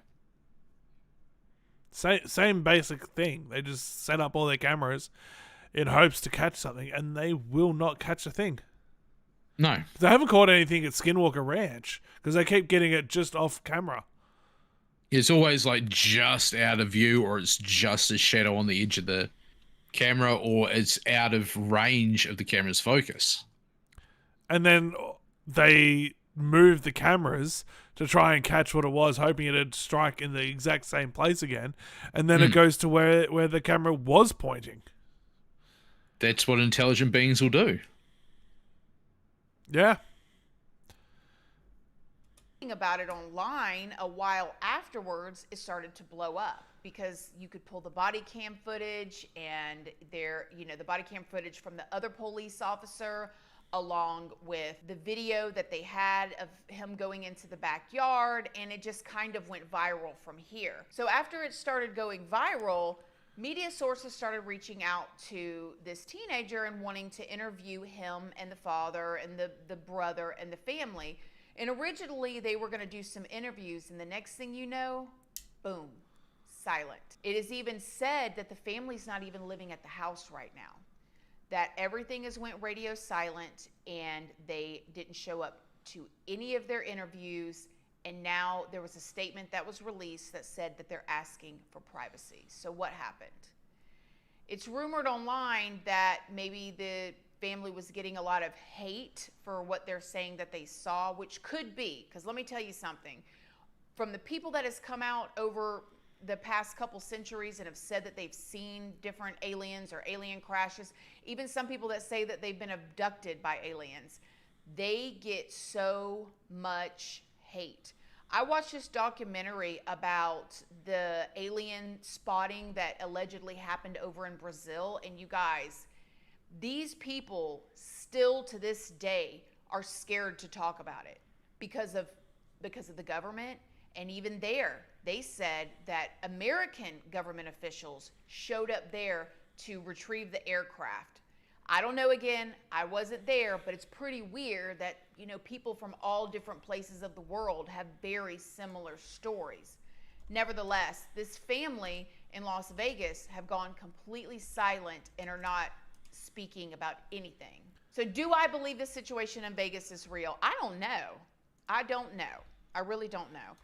Same basic thing. They just set up all their cameras in hopes to catch something, and they will not catch a thing. No. They haven't caught anything at Skinwalker Ranch because they keep getting it just off camera. It's always like just out of view, or it's just a shadow on the edge of the camera, or it's out of range of the camera's focus. And then they move the cameras to try and catch what it was, hoping it'd strike in the exact same place again. And then it goes to where the camera was pointing. That's what intelligent beings will do. Yeah. About it online a while afterwards, it started to blow up because you could pull the body cam footage, and the body cam footage from the other police officer, along with the video that they had of him going into the backyard, and it just kind of went viral from here. So after it started going viral, media sources started reaching out to this teenager and wanting to interview him and the father and the brother and the family. And originally they were going to do some interviews, and the next thing you know, boom, silent. It is even said that the family's not even living at the house right now, that everything has went radio silent, and they didn't show up to any of their interviews, And now there was a statement that was released that said that they're asking for privacy. So what happened? It's rumored online that maybe the family was getting a lot of hate for what they're saying that they saw, which could be, because let me tell you something. From the people that has come out over the past couple centuries and have said that they've seen different aliens or alien crashes, even some people that say that they've been abducted by aliens, they get so much hate. I watched this documentary about the alien spotting that allegedly happened over in Brazil, and you guys, these people still to this day are scared to talk about it because of the government. And even there, they said that American government officials showed up there to retrieve the aircraft. I don't know, again, I wasn't there, but it's pretty weird that, you know, people from all different places of the world have very similar stories. Nevertheless, this family in Las Vegas have gone completely silent and are not speaking about anything. So do I believe this situation in Vegas is real? I don't know. I don't know. I really don't know.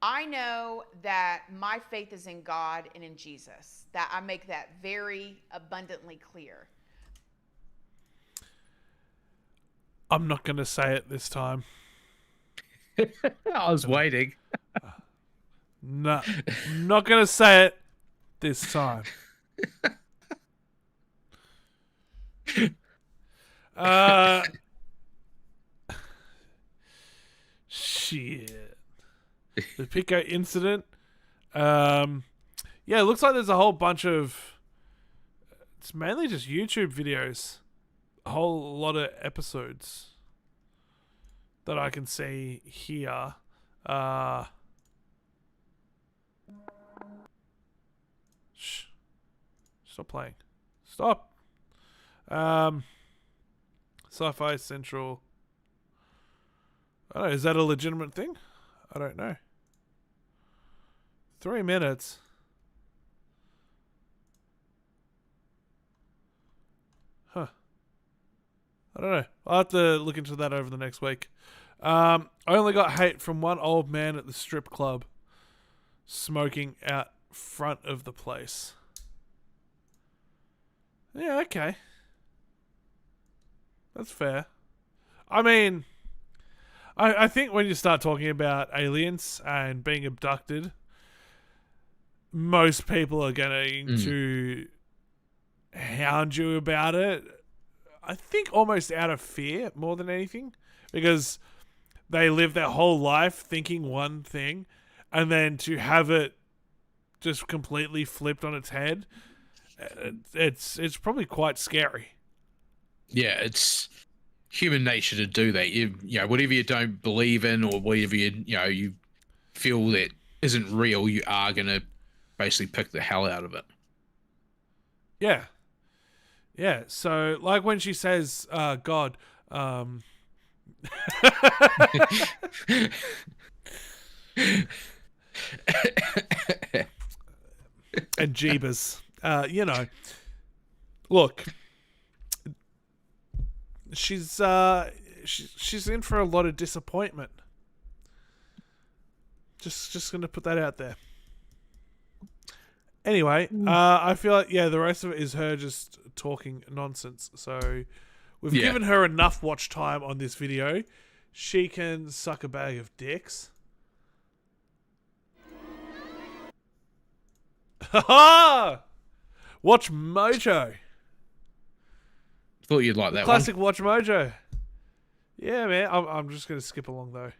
I know that my faith is in God and in Jesus. That I make that very abundantly clear. I'm not going to say it this time. I was waiting. No, I'm not going to say it this time. Shit. The Pico incident. Yeah, it looks like there's a whole bunch of... It's mainly just YouTube videos. A whole lot of episodes that I can see here. Shh. Stop playing. Stop. Sci-Fi Central. I don't know, is that a legitimate thing? I don't know. 3 minutes. Huh. I don't know. I'll have to look into that over the next week. I only got hate from one old man at the strip club smoking out front of the place. Yeah, okay. That's fair. I mean, I think when you start talking about aliens and being abducted, most people are going to hound you about it. I think almost out of fear more than anything, because they live their whole life thinking one thing, and then to have it just completely flipped on its head, it's probably quite scary. Yeah, it's human nature to do that. You know, whatever you don't believe in or whatever you feel that isn't real, you are gonna basically pick the hell out of it. Yeah. Yeah, so like when she says, God, and Jeebus, you know, look, she's in for a lot of disappointment. Just gonna put that out there. Anyway, I feel like, yeah, the rest of it is her just talking nonsense. So we've given her enough watch time on this video. She can suck a bag of dicks. Ha! Watch Mojo. Thought you'd like that Classic one. Watch Mojo. Yeah, man. I'm just going to skip along, though.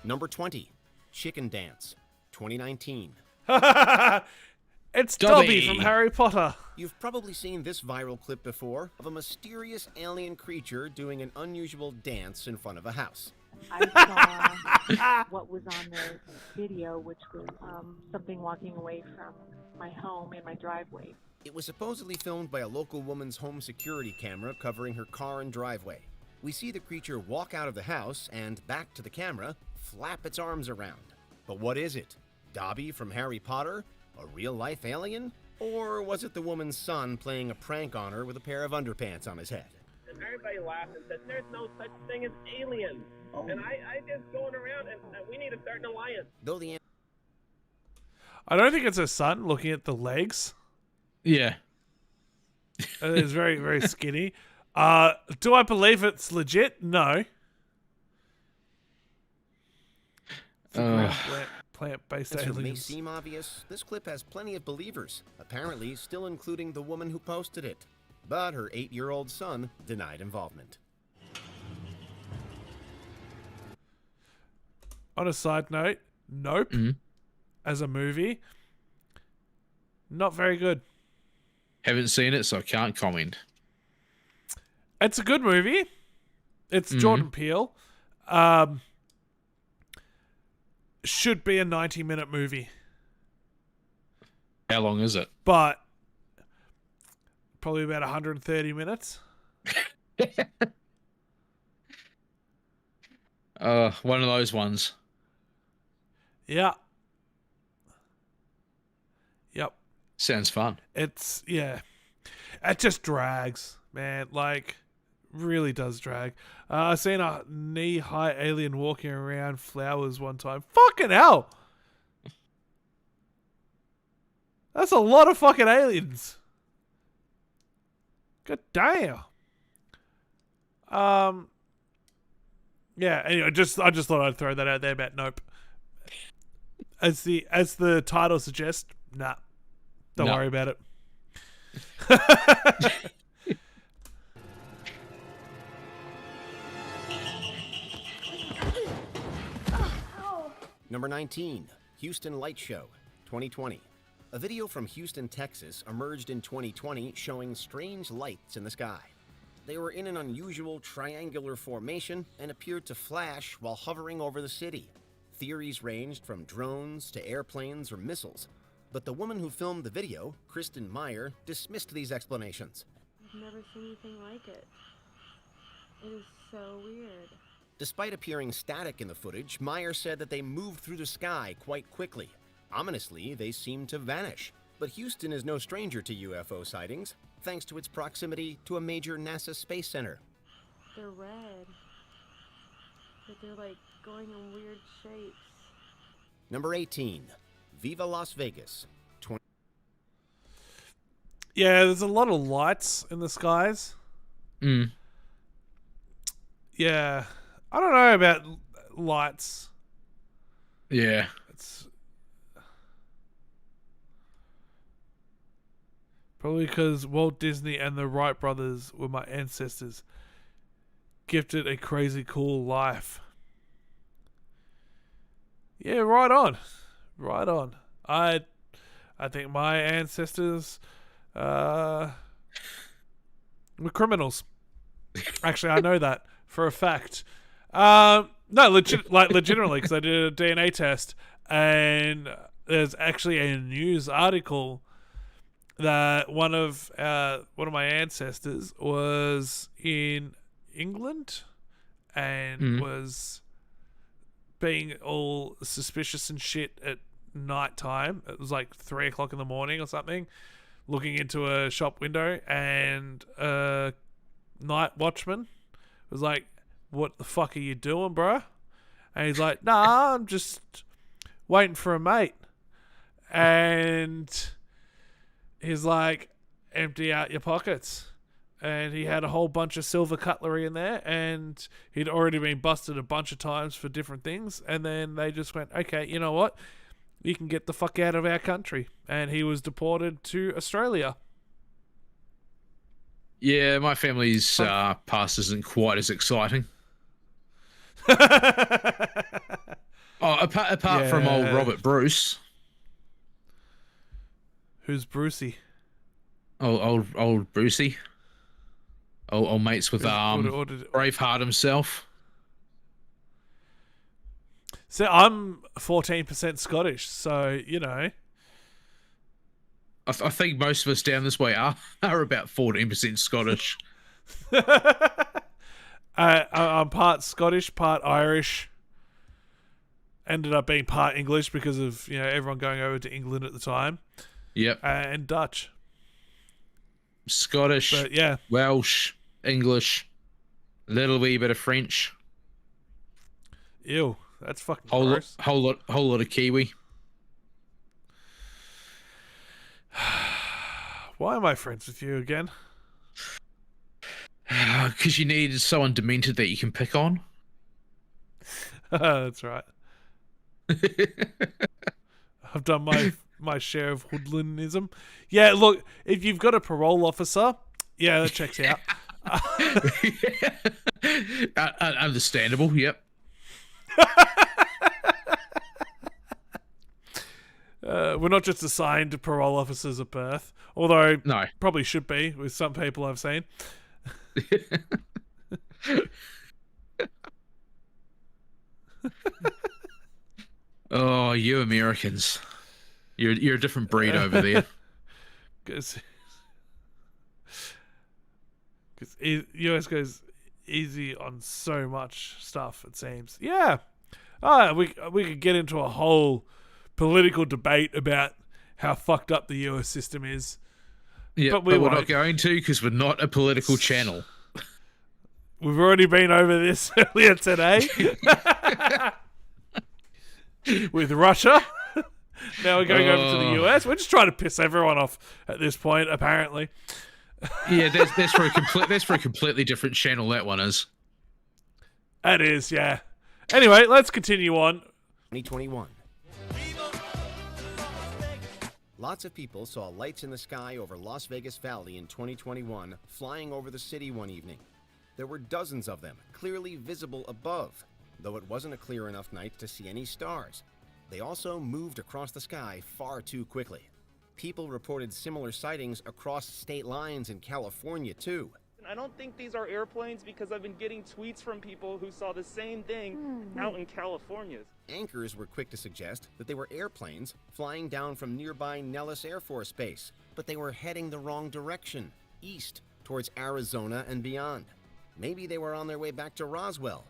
Number 20, Chicken Dance, 2019. It's Dobby from Harry Potter. You've probably seen this viral clip before of a mysterious alien creature doing an unusual dance in front of a house. I saw what was on the video, which was something walking away from my home in my driveway. It was supposedly filmed by a local woman's home security camera covering her car and driveway. We see the creature walk out of the house and, back to the camera, flap its arms around. But what is it? Dobby from Harry Potter? A real-life alien? Or was it the woman's son playing a prank on her with a pair of underpants on his head? And everybody laughed and said, there's no such thing as aliens. And I just going around, and we need to start an alliance. Though the I don't think it's her son. Looking at the legs, Yeah. it's very very skinny. Do I believe it's legit? No. Plant-based answer may aliens. seem obvious, this clip has plenty of believers, apparently still including the woman who posted it. But her 8-year-old son denied involvement. On a side note, Nope, as a movie, not very good. Haven't seen it, so I can't comment. It's a good movie. It's Jordan Peele. Should be a 90-minute movie. How long is it? But probably about 130 minutes. One of those ones. Yeah. Yep. Sounds fun. It's, yeah. It just drags, man. Like, really does drag. I seen a knee-high alien walking around flowers one time. Fucking hell! That's a lot of fucking aliens. God damn. Yeah, anyway, I just thought I'd throw that out there about Nope. As the title suggests, nah. Don't worry about it. Number 19, Houston Light Show, 2020. A video from Houston, Texas emerged in 2020 showing strange lights in the sky. They were in an unusual triangular formation and appeared to flash while hovering over the city. Theories ranged from drones to airplanes or missiles, but the woman who filmed the video, Kristen Meyer, dismissed these explanations. I've never seen anything like it. It is so weird. Despite appearing static in the footage, Meyer said that they moved through the sky quite quickly. Ominously, they seemed to vanish. But Houston is no stranger to UFO sightings, thanks to its proximity to a major NASA space center. They're red, but they're like going in weird shapes. Number 18, Viva Las Vegas. Yeah, there's a lot of lights in the skies. Yeah. I don't know about lights. Yeah. It's probably because Walt Disney and the Wright brothers were my ancestors. Gifted a crazy cool life. Yeah, right on. Right on. I think my ancestors were criminals. Actually, I know that for a fact. No, legitimately, because I did a DNA test, and there's actually a news article that one of my ancestors was in England and was being all suspicious and shit at night time. It was like 3 o'clock in the morning or something, looking into a shop window, and a night watchman was like, "What the fuck are you doing, bro?" And he's like, "Nah, I'm just waiting for a mate." And he's like, "Empty out your pockets." And he had a whole bunch of silver cutlery in there, and he'd already been busted a bunch of times for different things. And then they just went, "Okay, you know what? You can get the fuck out of our country." And he was deported to Australia. Yeah, my family's past isn't quite as exciting. Apart from old Robert Bruce. Who's Brucey? Old Brucey. Old mates with Braveheart himself. So I'm 14% Scottish, so you know. I think most of us down this way are about 14% Scottish. I'm part Scottish, part Irish. Ended up being part English because of everyone going over to England at the time. Yep. And Dutch. Scottish, but yeah. Welsh, English, a little wee bit of French. Ew, that's fucking gross. Whole lot of kiwi. Why am I friends with you again? Because you needed someone demented that you can pick on. That's right. I've done my share of hoodlinism. Yeah, look, if you've got a parole officer, yeah, that checks out. Understandable, yep. We're not just assigned to parole officers at birth, although no, probably should be with some people I've seen. Oh, you Americans. You're a different breed over there. Because US goes easy on so much stuff, it seems. Yeah. We could get into a whole political debate about how fucked up the US system is. Yeah, but we're not going to, because we're not a political channel. We've already been over this earlier today. With Russia. Now we're going over to the US. We're just trying to piss everyone off at this point, apparently. Yeah, that's for a completely different channel, that one is. That is, yeah. Anyway, let's continue on. 2021. Lots of people saw lights in the sky over Las Vegas Valley in 2021, flying over the city one evening. There were dozens of them, clearly visible above, though it wasn't a clear enough night to see any stars. They also moved across the sky far too quickly. People reported similar sightings across state lines in California, too. I don't think these are airplanes because I've been getting tweets from people who saw the same thing out in California. Anchors were quick to suggest that they were airplanes flying down from nearby Nellis Air Force Base, but they were heading the wrong direction, east, towards Arizona and beyond. Maybe they were on their way back to Roswell.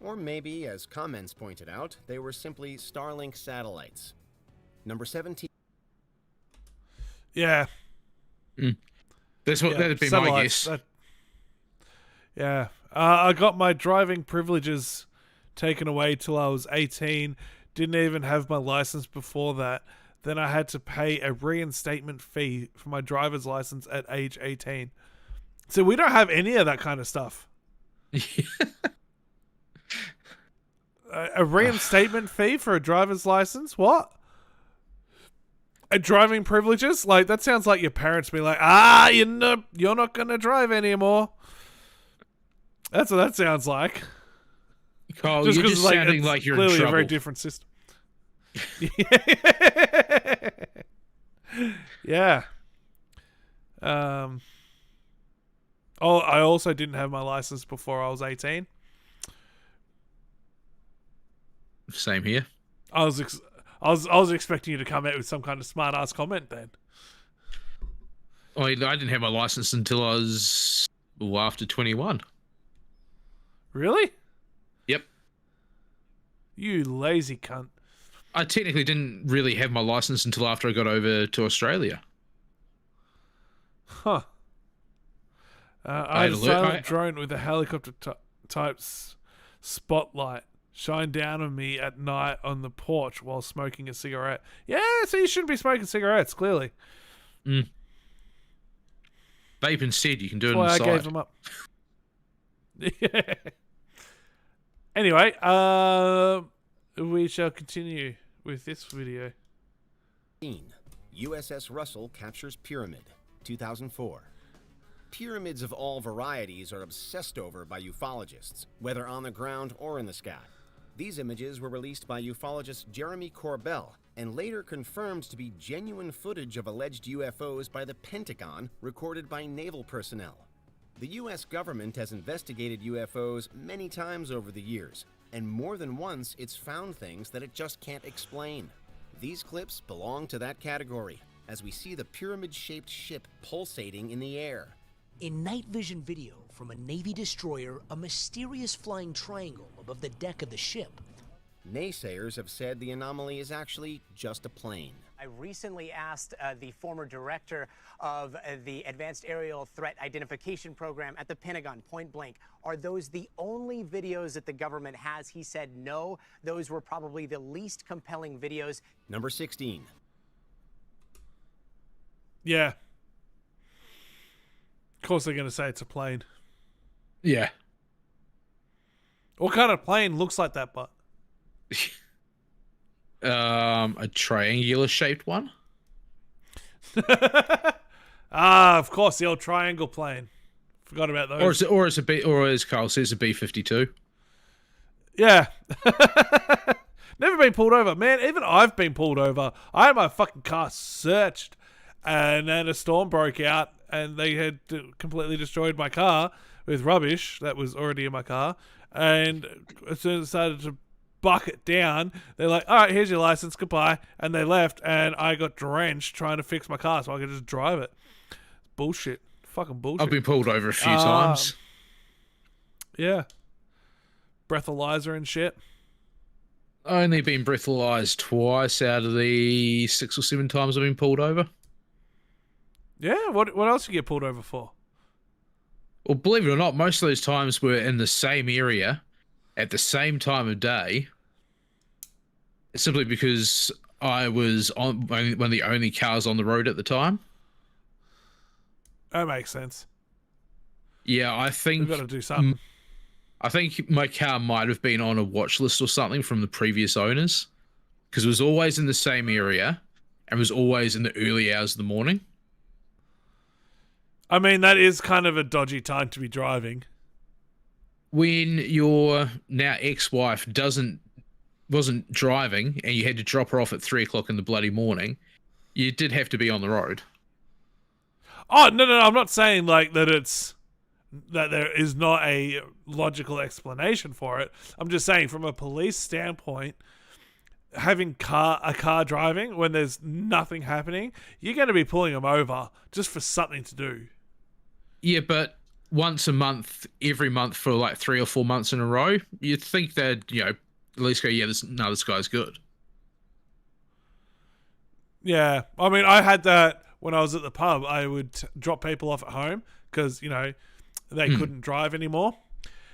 Or maybe, as comments pointed out, they were simply Starlink satellites. Number 17. Yeah. That'd be my guess. Yeah. I got my driving privileges taken away till I was 18. Didn't even have my license before that. Then I had to pay a reinstatement fee for my driver's license at age 18. So we don't have any of that kind of stuff. A reinstatement fee for a driver's license? What? A driving privileges? Like, that sounds like your parents be like, you're not going to drive anymore. That's what that sounds like. Carl, you're just sounding like you're in trouble. Clearly a very different system. Yeah. I also didn't have my license before I was 18. Same here. I was expecting you to come out with some kind of smart ass comment then. Oh, I didn't have my license until I was after 21. Really? Yep. You lazy cunt. I technically didn't really have my license until after I got over to Australia. Huh. I had a silent drone with a helicopter type spotlight shine down on me at night on the porch while smoking a cigarette. Yeah, so you shouldn't be smoking cigarettes, clearly. Vape instead, you can do it inside. inside. I gave them up. Yeah. Anyway, we shall continue with this video. USS Russell captures pyramid, 2004. Pyramids of all varieties are obsessed over by ufologists, whether on the ground or in the sky. These images were released by ufologist Jeremy Corbell and later confirmed to be genuine footage of alleged UFOs by the Pentagon recorded by naval personnel. The U.S. government has investigated UFOs many times over the years, and more than once it's found things that it just can't explain. These clips belong to that category, as we see the pyramid-shaped ship pulsating in the air. In night vision video from a Navy destroyer, a mysterious flying triangle above the deck of the ship. Naysayers have said the anomaly is actually just a plane. I recently asked the former director of the Advanced Aerial Threat Identification Program at the Pentagon, point blank, are those the only videos that the government has? He said no, those were probably the least compelling videos. Number 16. Yeah. Of course they're going to say it's a plane. Yeah. What kind of plane looks like that, but? A triangular shaped one. Of course, the old triangle plane. Forgot about those. Or as Carl says, a B-52. Yeah. Never been pulled over. Man, even I've been pulled over. I had my fucking car searched, and then a storm broke out, and they had completely destroyed my car with rubbish that was already in my car. And as soon as it started to bucket down, they're like, all right, here's your license, goodbye. And they left, and I got drenched trying to fix my car so I could just drive it. Bullshit. Fucking bullshit. I've been pulled over a few times. Yeah. Breathalyzer and shit. Only been breathalyzed twice out of the 6 or 7 times I've been pulled over. Yeah, what else you get pulled over for? Well, believe it or not, most of those times were in the same area at the same time of day, simply because I was on one of the only cars on the road at the time. That makes sense. Yeah, I think we've got to do something. I think my car might have been on a watch list or something from the previous owners, because it was always in the same area and was always in the early hours of the morning. I mean, that is kind of a dodgy time to be driving. When your now ex-wife wasn't driving and you had to drop her off at 3 o'clock in the bloody morning, you did have to be on the road. Oh, no, I'm not saying like that there is not a logical explanation for it. I'm just saying from a police standpoint, having a car driving when there's nothing happening, you're going to be pulling them over just for something to do. Yeah, but once a month, every month for like 3 or 4 months in a row, you'd think that, at least go, yeah, this guy's good. Yeah. I mean, I had that when I was at the pub. I would drop people off at home because, they couldn't drive anymore.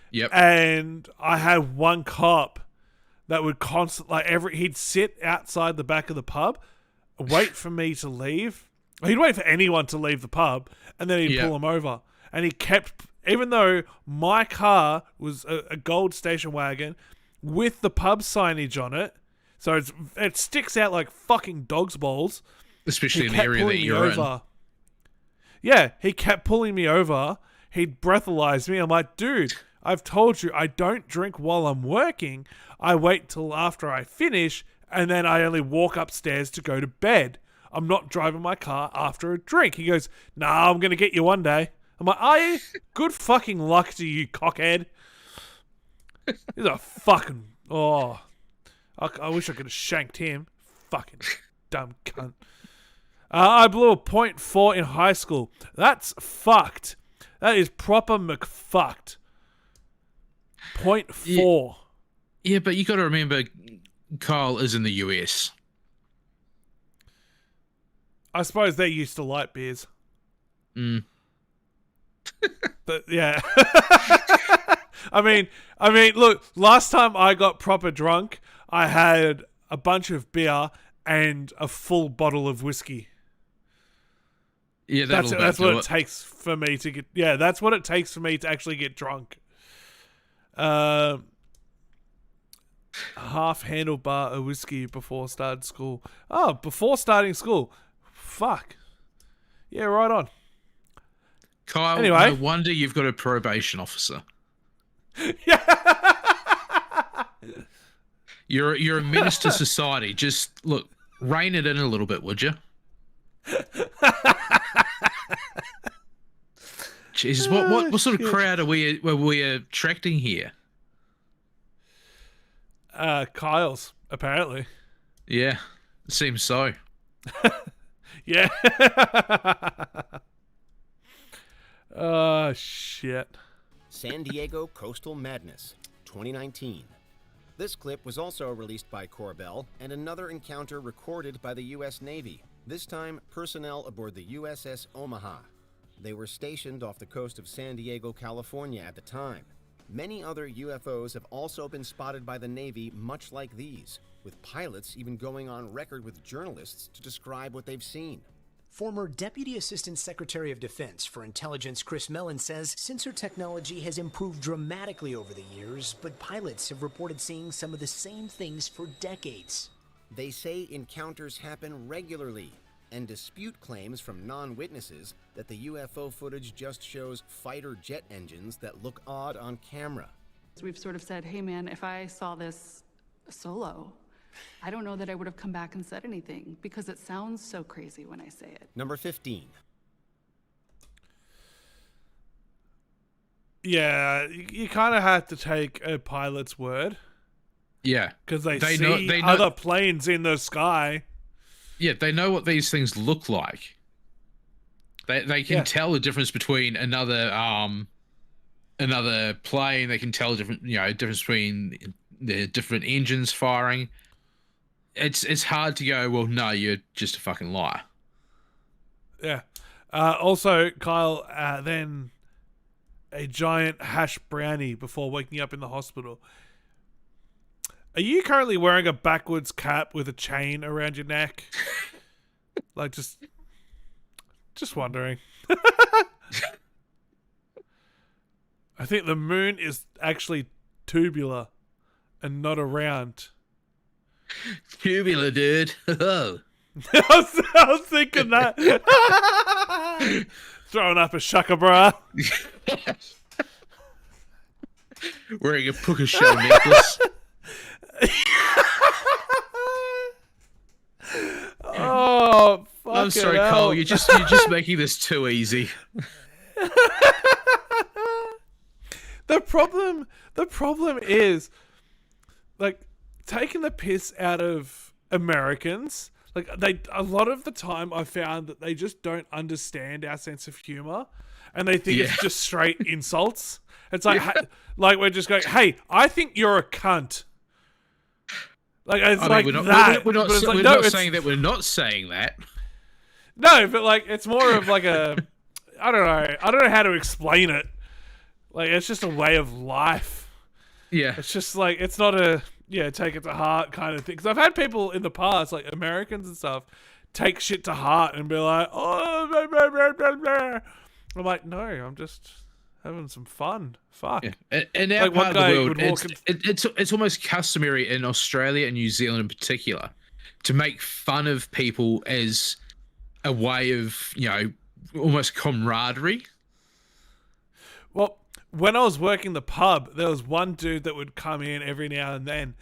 Yep. And I had one cop that would constantly, he'd sit outside the back of the pub, wait for me to leave. He'd wait for anyone to leave the pub, and then he'd pull them over. And he kept, even though my car was a gold station wagon with the pub signage on it, so it sticks out like fucking dog's balls. Especially in the area that you're in. Yeah, he kept pulling me over. He'd breathalyze me. I'm like, dude, I've told you I don't drink while I'm working. I wait till after I finish, and then I only walk upstairs to go to bed. I'm not driving my car after a drink. He goes, nah, I'm going to get you one day. I'm like, are you? Good fucking luck to you, cockhead. He's a fucking... Oh. I wish I could have shanked him. Fucking dumb cunt. I blew a .4 in high school. That's fucked. That is proper McFucked. .4. Yeah, but you got to remember, Kyle is in the US. I suppose they're used to light beers. But yeah. I mean, look, last time I got proper drunk, I had a bunch of beer and a full bottle of whiskey. Yeah, that's what it takes for me to get. Yeah, that's what it takes for me to actually get drunk. Half handlebar of whiskey before starting school. Oh, before starting school. Fuck. Yeah, right on. Kyle, anyway. No wonder you've got a probation officer. You're a menace to society. Just look, rein it in a little bit, would you? Jesus, what sort of crowd are we attracting here? Kyle's, apparently. Yeah, it seems so. Yeah. Oh, shit. San Diego Coastal Madness, 2019. This clip was also released by Corbell, and another encounter recorded by the U.S. Navy, this time personnel aboard the USS Omaha. They were stationed off the coast of San Diego, California at the time. Many other UFOs have also been spotted by the Navy, much like these, with pilots even going on record with journalists to describe what they've seen. Former Deputy Assistant Secretary of Defense for Intelligence Chris Mellon says sensor technology has improved dramatically over the years, but pilots have reported seeing some of the same things for decades. They say encounters happen regularly and dispute claims from non-witnesses that the UFO footage just shows fighter jet engines that look odd on camera. We've sort of said, hey man, if I saw this solo, I don't know that I would have come back and said anything because it sounds so crazy when I say it. Number 15. Yeah, you kind of have to take a pilot's word. Yeah. Because they know other planes in the sky. Yeah, they know what these things look like. They can tell the difference between another plane. They can tell difference between the different engines firing. It's hard to go, well, no, you're just a fucking liar. Yeah. Also, Kyle, then a giant hash brownie before waking up in the hospital. Are you currently wearing a backwards cap with a chain around your neck? Like, just wondering. I think the moon is actually tubular and not a round. Tubular, dude. I was thinking that. Throwing up a shaka bra. Wearing a puka shell necklace. Oh, fuck. I'm sorry, Cole. You're just making this too easy. The problem is, like, taking the piss out of Americans. Like, a lot of the time I found that they just don't understand our sense of humor, and they think it's just straight insults. It's like, like we're just going, hey, I think you're a cunt. Like, it's we're not saying that. We're not saying that. No, but like, it's more of like a, I don't know how to explain it. Like, it's just a way of life. Yeah. It's just like, it's not a, take it to heart kind of thing. Because I've had people in the past, like Americans and stuff, take shit to heart and be like, oh, blah, blah, blah, blah, blah. I'm like, no, I'm just having some fun. Fuck. Yeah. In our part of the world, it's almost customary in Australia and New Zealand in particular to make fun of people as a way of, almost camaraderie. Well, when I was working the pub, there was one dude that would come in every now and then,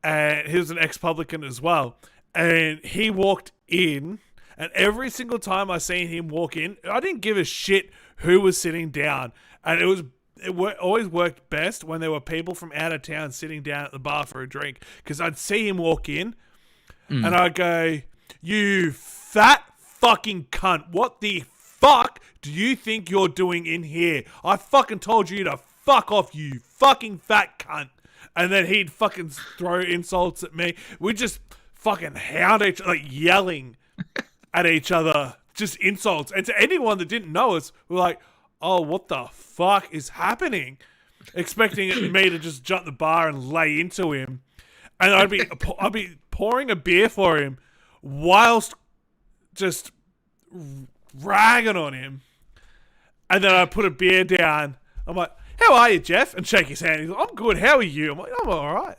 and he was an ex-publican as well. And he walked in, and every single time I seen him walk in, I didn't give a shit who was sitting down. And it always worked best when there were people from out of town sitting down at the bar for a drink, because I'd see him walk in, and I'd go, you fat fucking cunt, what the fuck do you think you're doing in here? I fucking told you to fuck off, you fucking fat cunt. And then he'd fucking throw insults at me. We'd just fucking hound each other, like yelling at each other, just insults. And to anyone that didn't know us, we're like, oh, what the fuck is happening? Expecting me to just jump the bar and lay into him. And I'd be pouring a beer for him whilst just ragging on him. And then I put a beer down. I'm like, how are you, Jeff? And shake his hand. He's like, I'm good. How are you? I'm like, I'm all right.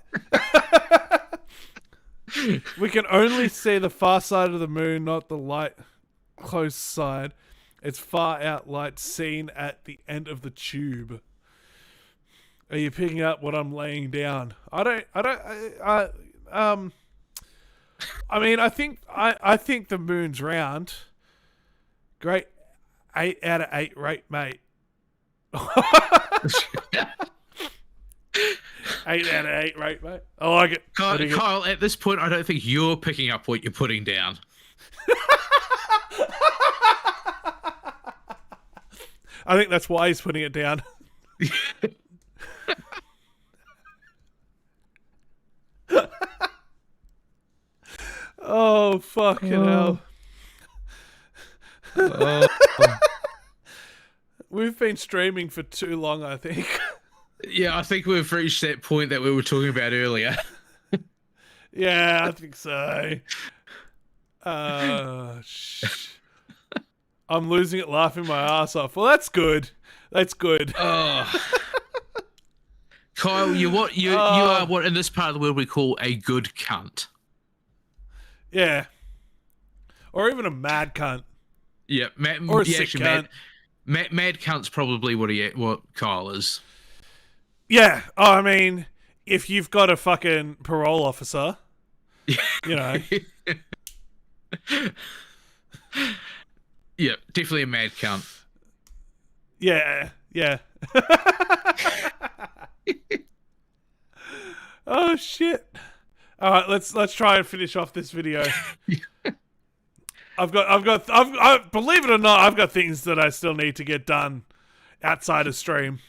We can only see the far side of the moon, not the light close side. It's far out light seen at the end of the tube. Are you picking up what I'm laying down? I mean, I think the moon's round. Great. 8 out of 8 rate, mate. 8 out of 8 rate, mate. I like it. Kyle, at this point, I don't think you're picking up what you're putting down. I think that's why he's putting it down. Oh, fucking hell. Oh. We've been streaming for too long, I think. Yeah, I think we've reached that point that we were talking about earlier. Yeah, I think so. I'm losing it laughing my ass off. Well, that's good. That's good. Kyle, you are what in this part of the world we call a good cunt. Yeah. Or even a mad cunt. Yeah, or a sick cunt. Mad cunt's probably what Kyle is. Yeah. Oh, I mean, if you've got a fucking parole officer, you know. Yeah, definitely a mad cunt. Yeah. Oh shit! All right, let's try and finish off this video. I've believe it or not, I've got things that I still need to get done outside of stream.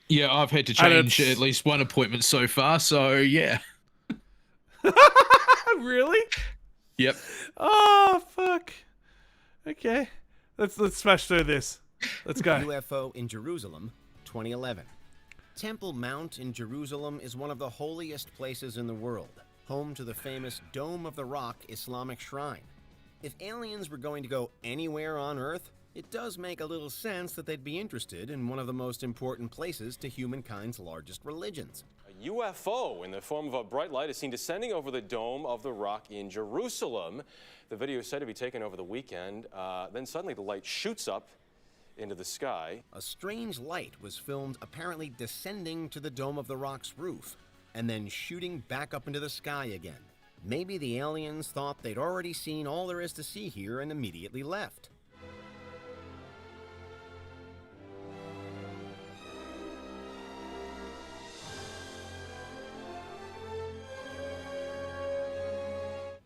Yeah, I've had to change at least one appointment so far. So yeah. Really? Yep. Oh fuck. Okay, let's smash through this. Let's go. UFO in Jerusalem, 2011. Temple Mount in Jerusalem is one of the holiest places in the world, home to the famous Dome of the Rock Islamic shrine. If aliens were going to go anywhere on Earth, it does make a little sense that they'd be interested in one of the most important places to humankind's largest religions. A UFO in the form of a bright light is seen descending over the Dome of the Rock in Jerusalem. The video is said to be taken over the weekend. Then suddenly the light shoots up into the sky. A strange light was filmed apparently descending to the Dome of the Rock's roof and then shooting back up into the sky again. Maybe the aliens thought they'd already seen all there is to see here and immediately left.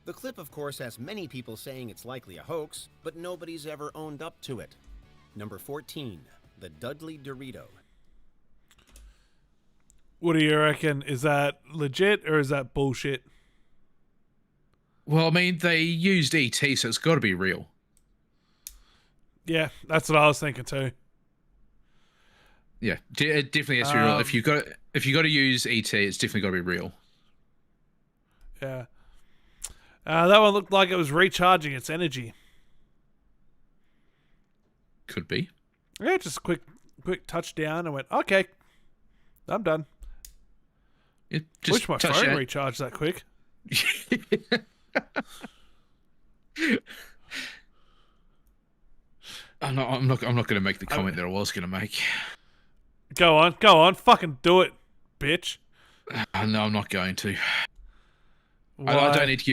The clip, of course, has many people saying it's likely a hoax, but nobody's ever owned up to it. Number 14, the Dudley Dorito. What do you reckon? Is that legit or is that bullshit? Well, I mean, they used ET, so it's got to be real. Yeah, that's what I was thinking too. Yeah, it definitely has to be real. If you got to use ET, it's definitely got to be real. Yeah. That one looked like it was recharging its energy. Could be. Yeah, just a quick touchdown and went, okay, I'm done. Wish my phone recharged that quick. I'm not going to make the comment that I was going to make. Go on, fucking do it, bitch. No, I'm not going to. Why? I don't need to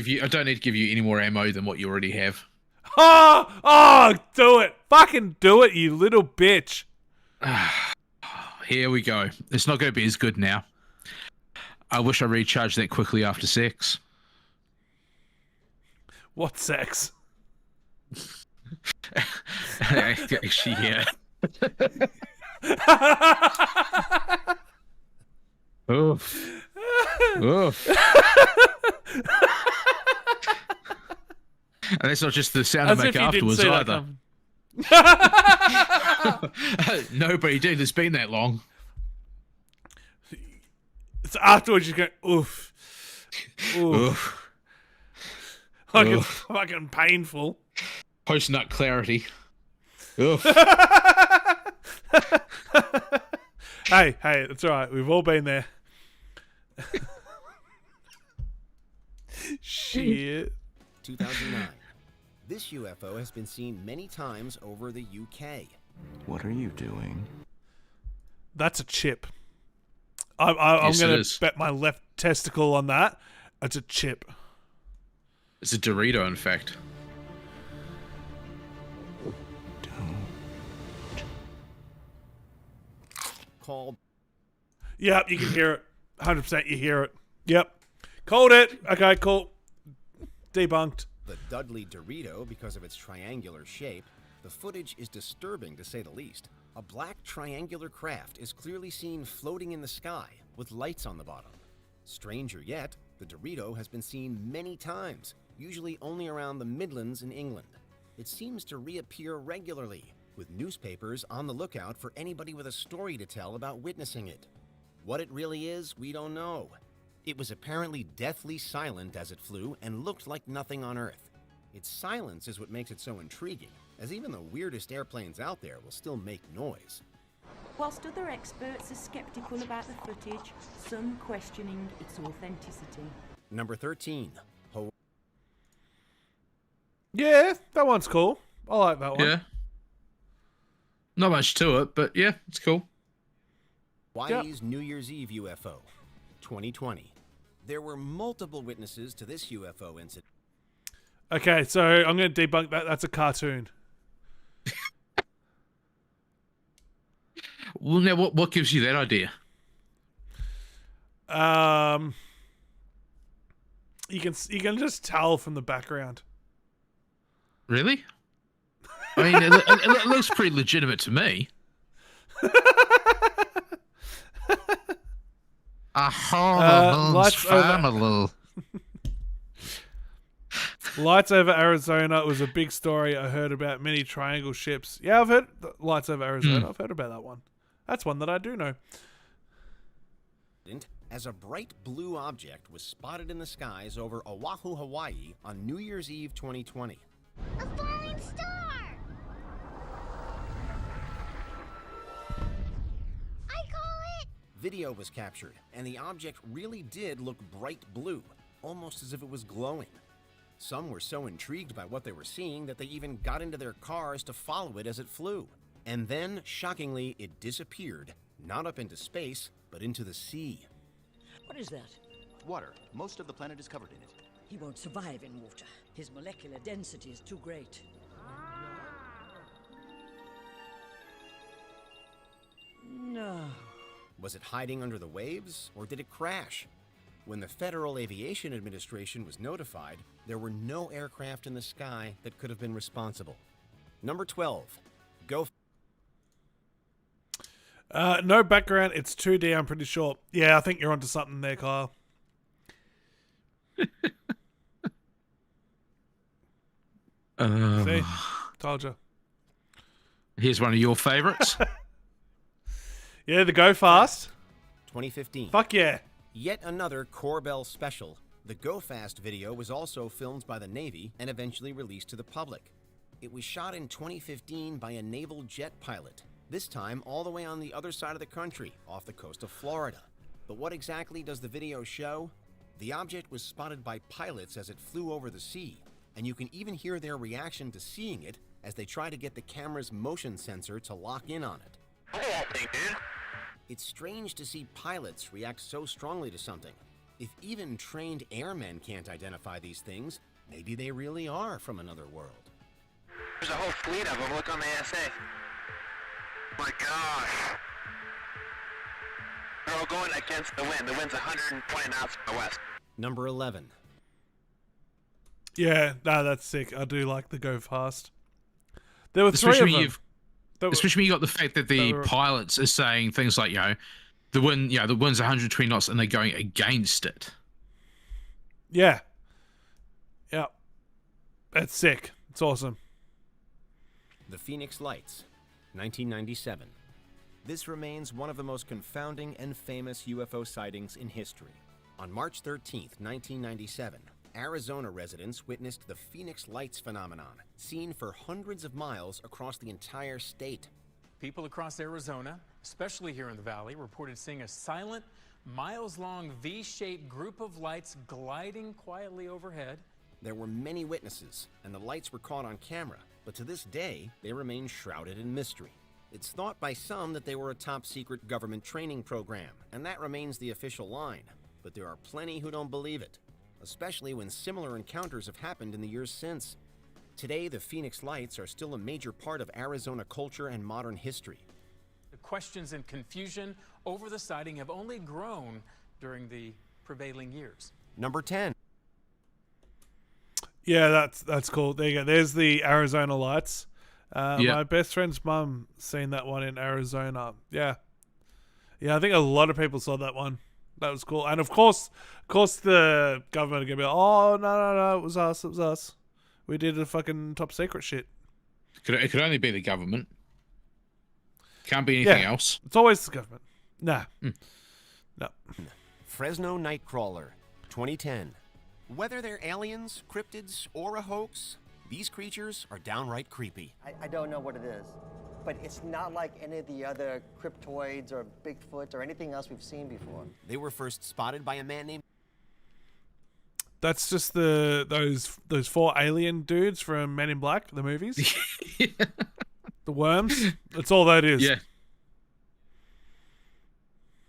give you any more ammo than what you already have. Oh, do it. Fucking do it, you little bitch. Here we go. It's not going to be as good now. I wish I recharged that quickly after sex. What sex? Actually, yeah. Oof. Oof. And that's not just the sound I make afterwards either. Nobody did. It's been that long. It's afterwards you go, oof. Oof. Like it's fucking painful. Post-nut clarity. Oof. Hey, that's all right. We've all been there. Shit. 2009. This UFO has been seen many times over the UK. What are you doing? That's a chip. I'm going to bet my left testicle on that. It's a chip. It's a Dorito, in fact. Called. Yep, you can hear it. 100% you hear it. Yep. Called it. Okay, cool. Debunked. The Dudley Dorito, because of its triangular shape, the footage is disturbing to say the least. A black triangular craft is clearly seen floating in the sky with lights on the bottom. Stranger yet, the Dorito has been seen many times, usually only around the Midlands in England. It seems to reappear regularly, with newspapers on the lookout for anybody with a story to tell about witnessing it. What it really is, we don't know. It was apparently deathly silent as it flew and looked like nothing on Earth. Its silence is what makes it so intriguing, as even the weirdest airplanes out there will still make noise. Whilst other experts are skeptical about the footage, some questioning its authenticity. Number 13. Yeah, that one's cool. I like that one. Yeah. Not much to it, but yeah, it's cool. Hawaii's New Year's Eve UFO, 2020. There were multiple witnesses to this UFO incident. Okay, so I'm going to debunk that. That's a cartoon. Well, now what gives you that idea? You can just tell from the background. Really? I mean, it looks pretty legitimate to me. Lights over Arizona was a big story. I heard about many triangle ships. Yeah, I've heard Lights over Arizona. I've heard about that one. That's one that I do know. As a bright blue object was spotted in the skies over Oahu, Hawaii on New Year's Eve 2020. A falling star! I call it! Video was captured, and the object really did look bright blue, almost as if it was glowing. Some were so intrigued by what they were seeing that they even got into their cars to follow it as it flew. And then, shockingly, it disappeared, not up into space, but into the sea. What is that? Water. Most of the planet is covered in it. He won't survive in water. His molecular density is too great. No. Was it hiding under the waves, or did it crash? When the Federal Aviation Administration was notified, there were no aircraft in the sky that could have been responsible. Number 12. Go. No background. It's 2D, I'm pretty sure. Yeah, I think you're onto something there, Kyle. See? Told you. Here's one of your favorites. Yeah, the Go Fast. 2015. Fuck yeah. Yet another Corbell special. The Go Fast video was also filmed by the Navy and eventually released to the public. It was shot in 2015 by a naval jet pilot, this time all the way on the other side of the country, off the coast of Florida. But what exactly does the video show? The object was spotted by pilots as it flew over the sea, and you can even hear their reaction to seeing it as they try to get the camera's motion sensor to lock in on it. It's strange to see pilots react so strongly to something. If even trained airmen can't identify these things, maybe they really are from another world. There's a whole fleet of them. Look on the ASA. My gosh. They're all going against the wind. The wind's 120 knots from the west. Number 11. Yeah, no, that's sick. I do like the Go Fast. There were three of them. Especially when you got the fact that the pilots are saying things like, the wind, the wind's 120 knots and they're going against it. Yeah. Yeah. That's sick. It's awesome. The Phoenix Lights, 1997. This remains one of the most confounding and famous UFO sightings in history. On March 13th, 1997, Arizona residents witnessed the Phoenix Lights phenomenon, seen for hundreds of miles across the entire state. People across Arizona, especially here in the valley, reported seeing a silent, miles-long V-shaped group of lights gliding quietly overhead. There were many witnesses, and the lights were caught on camera, but to this day, they remain shrouded in mystery. It's thought by some that they were a top-secret government training program, and that remains the official line. But there are plenty who don't believe it, especially when similar encounters have happened in the years since. Today, the Phoenix Lights are still a major part of Arizona culture and modern history. The questions and confusion over the sighting have only grown during the prevailing years. Number 10. Yeah, that's cool. There you go. There's the Arizona Lights. My best friend's mum seen that one in Arizona. Yeah. Yeah, I think a lot of people saw that one. That was cool. And of course, the government are gonna be like, oh no, it was us. We did the fucking top secret shit. It could only be the government. Can't be anything else. It's always the government. Nah. No. Fresno Nightcrawler, 2010. Whether they're aliens, cryptids, or a hoax, these creatures are downright creepy. I don't know what it is, but it's not like any of the other cryptoids or Bigfoot or anything else we've seen before. They were first spotted by a man named... That's just those 4 alien dudes from Men in Black, the movies. The worms. That's all that is. Yeah.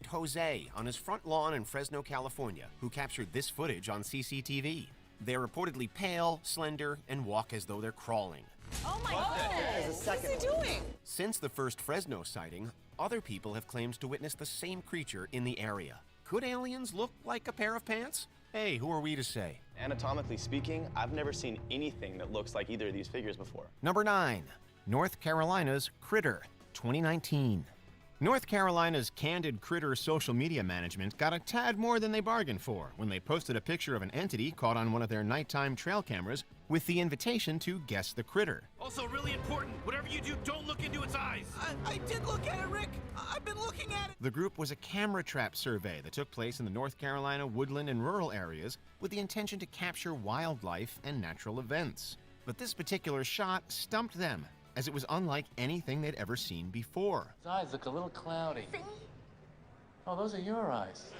Jose on his front lawn in Fresno, California, who captured this footage on CCTV. They're reportedly pale, slender, and walk as though they're crawling. Oh my goodness! What's he doing? Since the first Fresno sighting, other people have claimed to witness the same creature in the area. Could aliens look like a pair of pants? Hey, who are we to say? Anatomically speaking, I've never seen anything that looks like either of these figures before. Number 9, North Carolina's Critter, 2019. North Carolina's Candid Critter social media management got a tad more than they bargained for when they posted a picture of an entity caught on one of their nighttime trail cameras with the invitation to guess the critter. Also, really important, whatever you do, don't look into its eyes. I did look at it, Rick. I've been looking at it. The group was a camera trap survey that took place in the North Carolina woodland and rural areas with the intention to capture wildlife and natural events. But this particular shot stumped them, as it was unlike anything they'd ever seen before. His eyes look a little cloudy. Oh, those are your eyes.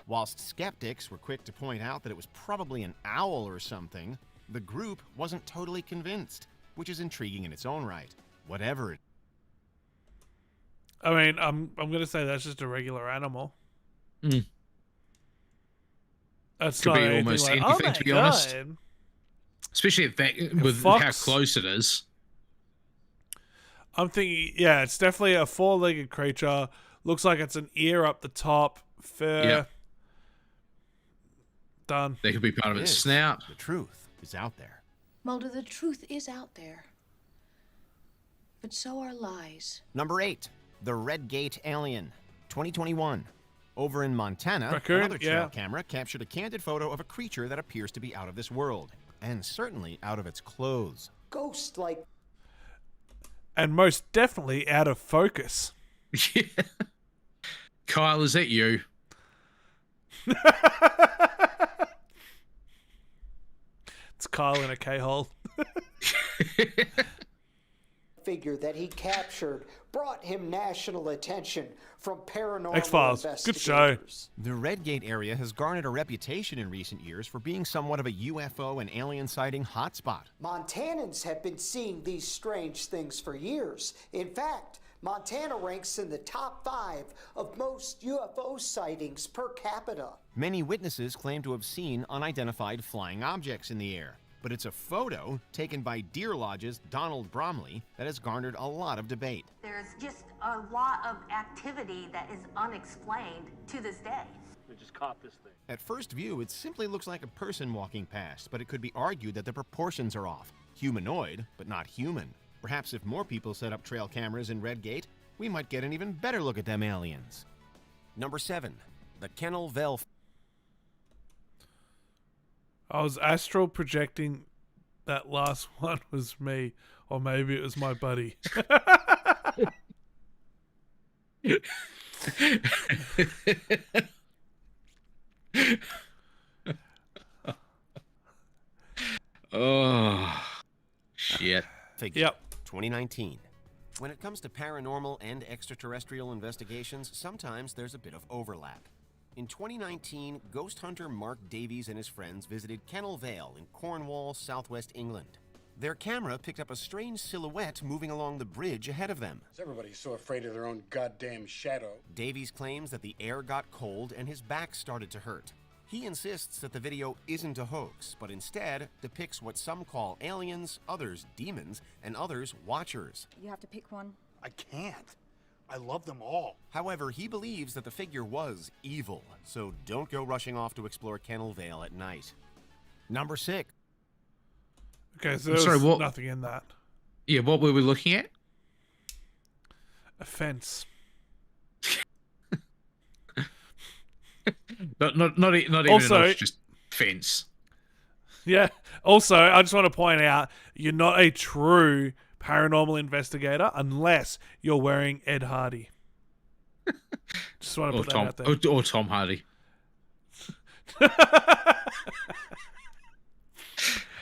Whilst skeptics were quick to point out that it was probably an owl or something, the group wasn't totally convinced, which is intriguing in its own right. Whatever it... I mean, I'm gonna say that's just a regular animal. That's Could not be anything almost like, anything, oh my to be honest. God. Especially if that, with fox. how close it is. I'm thinking, yeah, it's definitely a 4-legged creature. Looks like it's an ear up the top, fur. Yeah. Done. They could be part of its It is. snout. The truth is out there. Mulder, the truth is out there. But so are lies. Number 8, the Red Gate Alien, 2021. Over in Montana, Raccoon, another trail yeah. camera captured a candid photo of a creature that appears to be out of this world, and certainly out of its clothes. Ghost-like. And most definitely out of focus. Yeah. Kyle, is that you? It's Kyle in a K-hole. Figure that he captured brought him national attention from paranormal X-Files. Good show. investigators. The Red Gate area has garnered a reputation in recent years for being somewhat of a UFO and alien sighting hotspot. Montanans have been seeing these strange things for years. In fact, Montana ranks in the top 5 of most UFO sightings per capita. Many witnesses claim to have seen unidentified flying objects in the air, but it's a photo taken by Deer Lodge's Donald Bromley that has garnered a lot of debate. There's just a lot of activity that is unexplained to this day. We just caught this thing. At first view, it simply looks like a person walking past, but it could be argued that the proportions are off. Humanoid, but not human. Perhaps if more people set up trail cameras in Red Gate, we might get an even better look at them aliens. Number 7, the Kennel Vale. I was astral projecting that last one was me, or maybe it was my buddy. Oh, shit. Figure. Yep. 2019. When it comes to paranormal and extraterrestrial investigations, sometimes there's a bit of overlap. In 2019, ghost hunter Mark Davies and his friends visited Kennel Vale in Cornwall, southwest England. Their camera picked up a strange silhouette moving along the bridge ahead of them. Everybody's so afraid of their own goddamn shadow. Davies claims that the air got cold and his back started to hurt. He insists that the video isn't a hoax, but instead depicts what some call aliens, others demons, and others watchers. You have to pick one. I can't. I love them all. However, he believes that the figure was evil, so don't go rushing off to explore Kennel Vale at night. Number 6. Okay, so there's nothing in that. Yeah, what were we looking at? A fence. Not even Also- enough, just fence. Yeah. Also, I just want to point out you're not a true paranormal investigator unless you're wearing Ed Hardy. Just want to Or put that out there. Or Tom Hardy.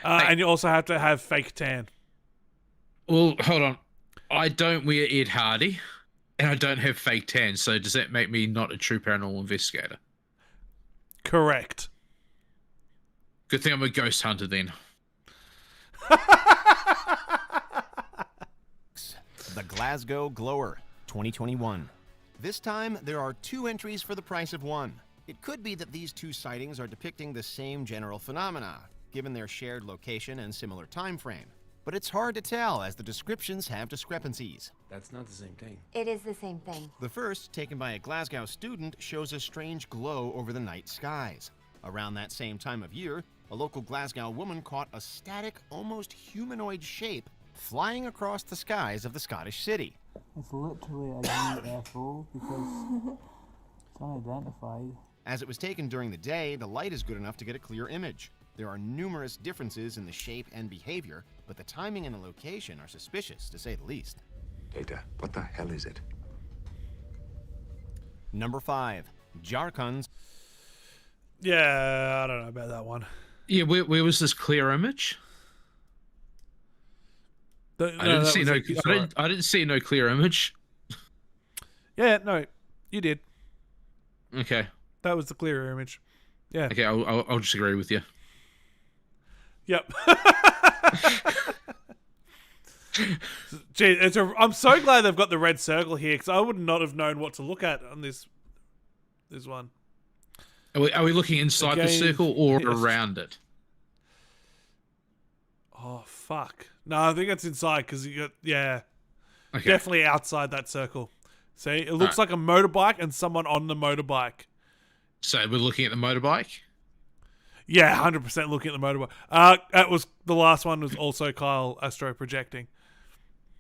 And you also have to have fake tan. Well, hold on. I don't wear Ed Hardy, and I don't have fake tan. So does that make me not a true paranormal investigator? Correct. Good thing I'm a ghost hunter then. The Glasgow Glower, 2021. This time, there are 2 entries for the price of 1. It could be that these 2 sightings are depicting the same general phenomena, given their shared location and similar time frame. But it's hard to tell, as the descriptions have discrepancies. That's not the same thing. It is the same thing. The first, taken by a Glasgow student, shows a strange glow over the night skies. Around that same time of year, a local Glasgow woman caught a static, almost humanoid shape flying across the skies of the Scottish city. It's literally a UFO because it's unidentified. As it was taken during the day, the light is good enough to get a clear image. There are numerous differences in the shape and behavior, but the timing and the location are suspicious, to say the least. Data, what the hell is it? Number 5, Jharkhand. Yeah, I don't know about that one. Yeah, where was this clear image? I didn't see no clear image. Yeah, no, you did. Okay. That was the clearer image. Yeah. Okay, I'll just agree with you. Yep. Gee, I'm so glad they've got the red circle here because I would not have known what to look at on this one. Are we looking inside the circle or around it? Oh, fuck. No, I think it's inside because you got, Okay. definitely outside that circle. See, it looks like a motorbike and someone on the motorbike. So we're looking at the motorbike? Yeah, 100% looking at the motorbike. That was the last one was also Kyle astro projecting.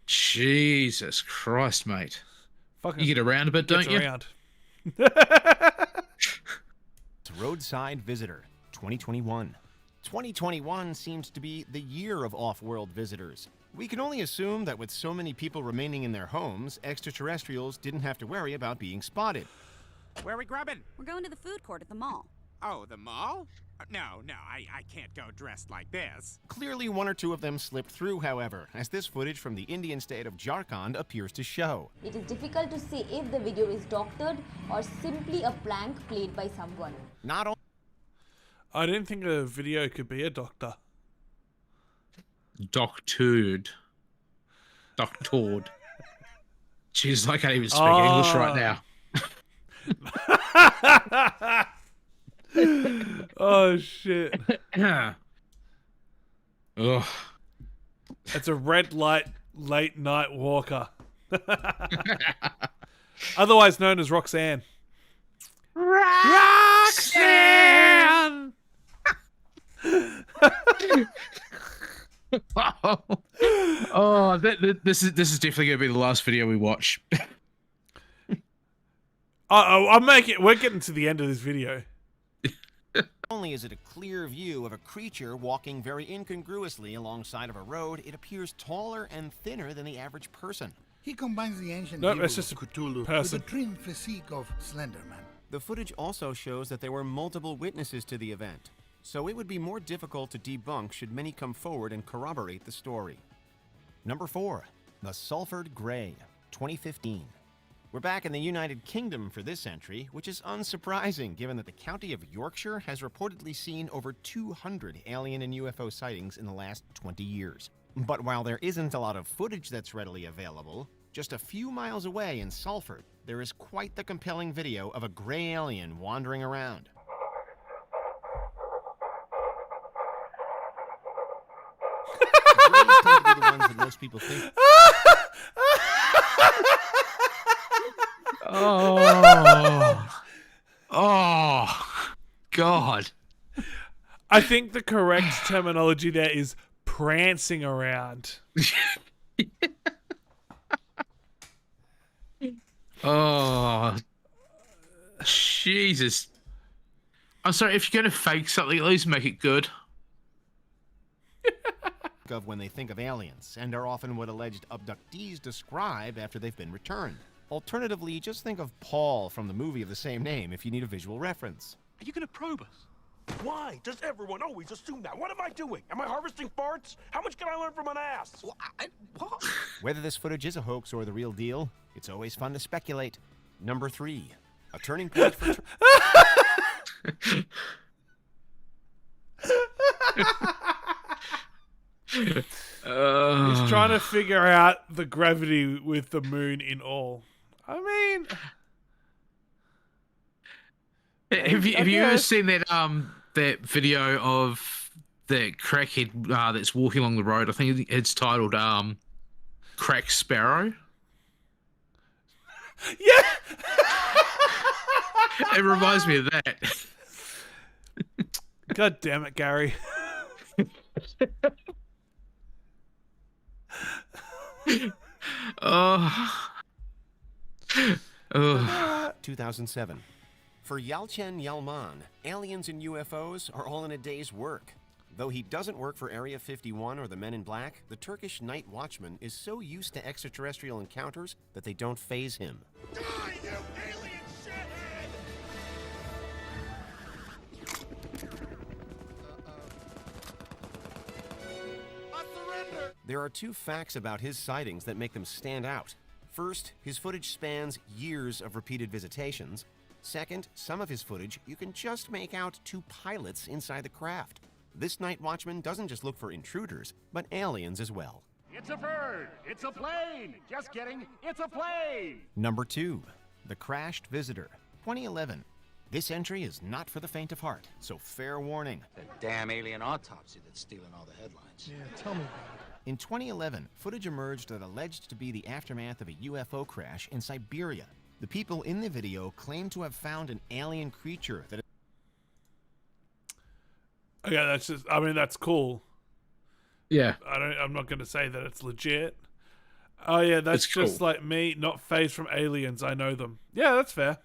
Jesus Christ, mate. Fucking you get around a bit, don't you? Around. Roadside Visitor, 2021. 2021 seems to be the year of off-world visitors. We can only assume that with so many people remaining in their homes, extraterrestrials didn't have to worry about being spotted. Where are we grubbing? We're going to the food court at the mall. Oh, the mall? No, I can't go dressed like this. Clearly, 1 or 2 of them slipped through, however, as this footage from the Indian state of Jharkhand appears to show. It is difficult to say if the video is doctored or simply a prank played by someone. Not only I didn't think a video could be a doctor. Doctored. Jeez, I can't even speak English right now. Oh, shit. Ugh. It's a red light late night walker. Otherwise known as Roxanne. Roxanne! This is definitely going to be the last video we watch. We're getting to the end of this video. Not only is it a clear view of a creature walking very incongruously alongside of a road, it appears taller and thinner than the average person. He combines the ancient Nope, evil that's just of a Cthulhu person. with the trim physique of Slenderman. The footage also shows that there were multiple witnesses to the event, so it would be more difficult to debunk should many come forward and corroborate the story. Number 4, the Salford Grey, 2015. We're back in the United Kingdom for this entry, which is unsurprising given that the county of Yorkshire has reportedly seen over 200 alien and UFO sightings in the last 20 years. But while there isn't a lot of footage that's readily available, just a few miles away in Salford, there is quite the compelling video of a gray alien wandering around. Grays tend to be the ones that most people think. Oh, God. I think the correct terminology there is prancing around. Oh, Jesus. I'm sorry, if you're going to fake something, at least make it good. Of when they think of aliens, and are often what alleged abductees describe after they've been returned. Alternatively, just think of Paul from the movie of the same name if you need a visual reference. Are you gonna probe us? Why does everyone always assume that? What am I doing? Am I harvesting farts? How much can I learn from an ass? What? Whether this footage is a hoax or the real deal, it's always fun to speculate. Number 3, a turning point for... He's trying to figure out the gravity with the moon in all. I mean, have you ever seen that that video of the crackhead that's walking along the road? I think it's titled "Crack Sparrow." Yeah, it reminds me of that. God damn it, Gary. Oh. 2007. For Yalchen Yalman, aliens and UFOs are all in a day's work. Though he doesn't work for Area 51 or the Men in Black, the Turkish night watchman is so used to extraterrestrial encounters that they don't faze him. Die, you alien shithead! I surrender! There are 2 facts about his sightings that make them stand out. First, his footage spans years of repeated visitations. Second, some of his footage you can just make out 2 pilots inside the craft. This night watchman doesn't just look for intruders, but aliens as well. It's a bird! It's a plane! Just kidding, it's a plane! Number 2, the crashed visitor, 2011. This entry is not for the faint of heart, so fair warning. That damn alien autopsy that's stealing all the headlines. Yeah, tell me about it. In 2011, footage emerged that alleged to be the aftermath of a UFO crash in Siberia. The people in the video claim to have found an alien creature that... Okay, that's just, I mean, that's cool. Yeah. I'm not going to say that it's legit. Oh yeah, that's It's just cool. like me, not phased from aliens. I know them. Yeah, that's fair.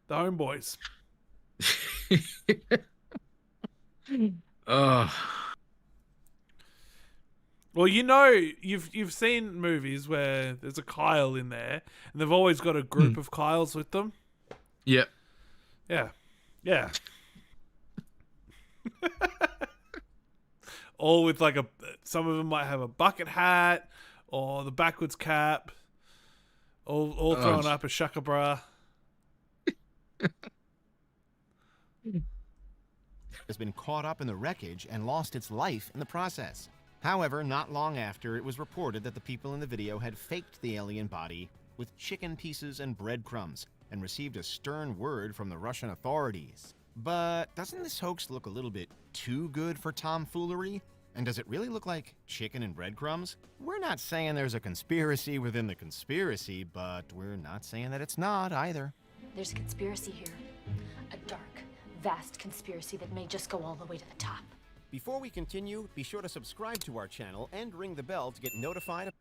The homeboys. Well, you know, you've seen movies where there's a Kyle in there, and they've always got a group of Kyles with them. Yep. Yeah. Yeah. All with like some of them might have a bucket hat or the backwards cap, all throwing up a shaka bra. has been caught up in the wreckage and lost its life in the process. However, not long after, it was reported that the people in the video had faked the alien body with chicken pieces and breadcrumbs and received a stern word from the Russian authorities. But doesn't this hoax look a little bit too good for tomfoolery? And does it really look like chicken and breadcrumbs? We're not saying there's a conspiracy within the conspiracy, but we're not saying that it's not either. There's a conspiracy here. A dark, vast conspiracy that may just go all the way to the top. Before we continue, be sure to subscribe to our channel and ring the bell to get notified.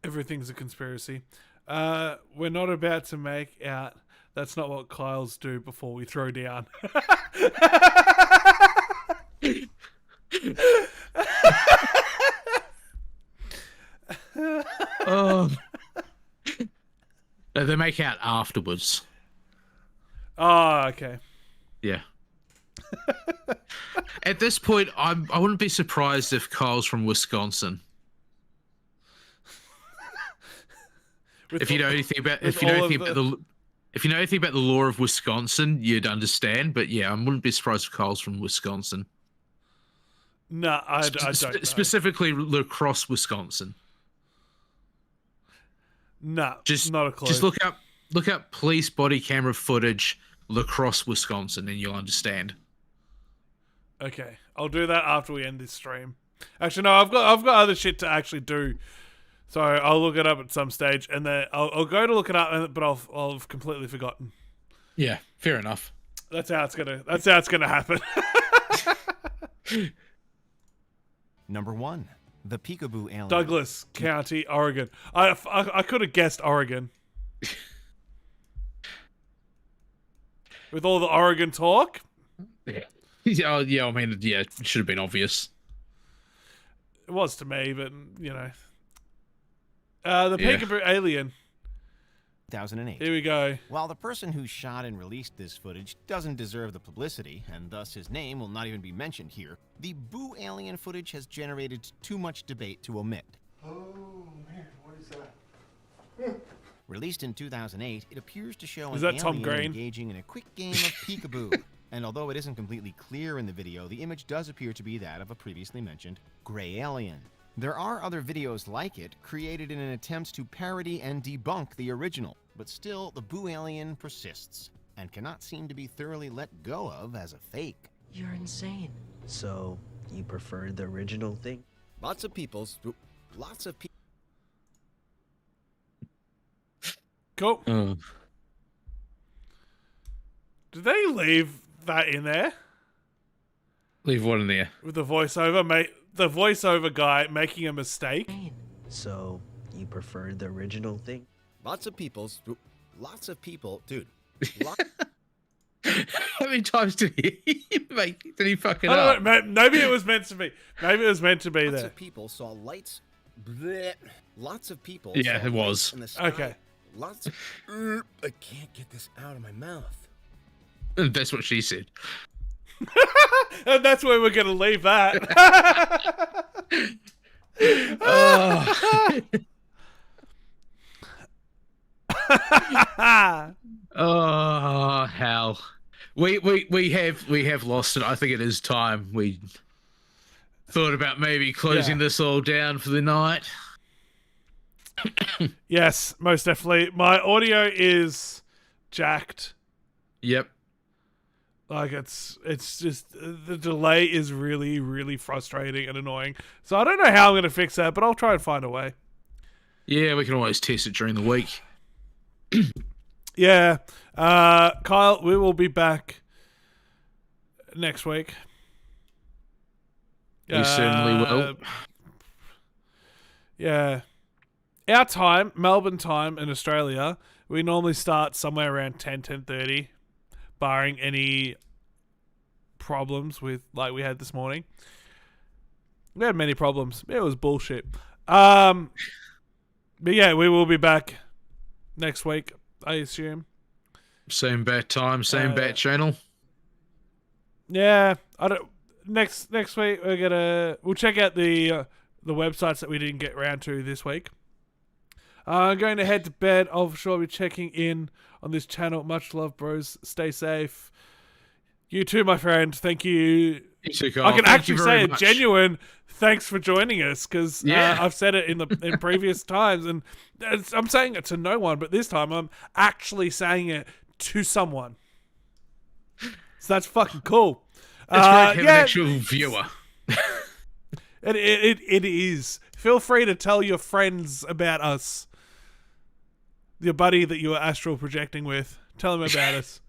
Everything's a conspiracy. We're not about to make out. That's not what Kyles do before we throw down. No, they make out afterwards. Oh, okay. Yeah. At this point, I wouldn't be surprised if Kyle's from Wisconsin. If you know anything about the law of Wisconsin, you'd understand. But yeah, I wouldn't be surprised if Kyle's from Wisconsin. No, I don't know. Specifically, La Crosse, Wisconsin. No, just not a clue. Just look up police body camera footage, La Crosse, Wisconsin, and you'll understand. Okay, I'll do that after we end this stream. Actually, no, I've got other shit to actually do, so I'll look it up at some stage, and then I'll go to look it up, but I'll have completely forgotten. Yeah, fair enough. That's how it's gonna happen. Number 1, the Peekaboo alien. Douglas County, Oregon. I could have guessed Oregon. with all the Oregon talk. Yeah, I mean, yeah, it should have been obvious. It was to me, but you know. The Peekaboo Alien. 2008. Here we go. While the person who shot and released this footage doesn't deserve the publicity, and thus his name will not even be mentioned here, the Boo Alien footage has generated too much debate to omit. Oh, man, what is that? Released in 2008, it appears to show Is an that Tom alien Green? engaging in a quick game of peekaboo. And although it isn't completely clear in the video, the image does appear to be that of a previously mentioned gray alien. There are other videos like it, created in an attempt to parody and debunk the original, but still the Boo Alien persists, and cannot seem to be thoroughly let go of as a fake. You're insane. So, you preferred the original thing? Lots of people... Cool. Oh. Did they leave that in there? Leave what in there? With the voiceover, mate. The voiceover guy making a mistake. So, you preferred the original thing? Lots of people, dude. How many times did he make? Did he fuck it I up? don't know, maybe it was meant to be. Maybe it was meant to be Lots there. of people saw lights. Bleh. Lots of people. Yeah, saw it was. lights in the sky. Okay. Lots of. I can't get this out of my mouth. That's what she said. And that's where we're going to leave that. Oh, hell. We have lost it. I think it is time. We thought about maybe closing this all down for the night. Yes, most definitely. My audio is jacked. Yep. Like it's just the delay is really, really frustrating and annoying. So I don't know how I'm going to fix that, but I'll try and find a way. Yeah, we can always test it during the week. Yeah. Kyle, we will be back next week. You certainly will. Yeah. Our time, Melbourne time in Australia, we normally start somewhere around 10:30, barring any problems with like we had this morning. We had many problems. It was bullshit. But yeah, we will be back next week, I assume. Same bat time, same bat channel. Yeah, I don't. Next week we'll check out the websites that we didn't get around to this week. I'm going to head to bed. I'll sure be checking in on this channel. Much love, bros. Stay safe. You too, my friend. Thank you. You too, Carl. I can Thank actually you very say much. a genuine thanks for joining us because I've said it in previous times, and I'm saying it to no one, but this time I'm actually saying it to someone. So that's fucking cool. It's great to have an actual viewer. It is. Feel free to tell your friends about us. Your buddy that you were astral projecting with. Tell them about us.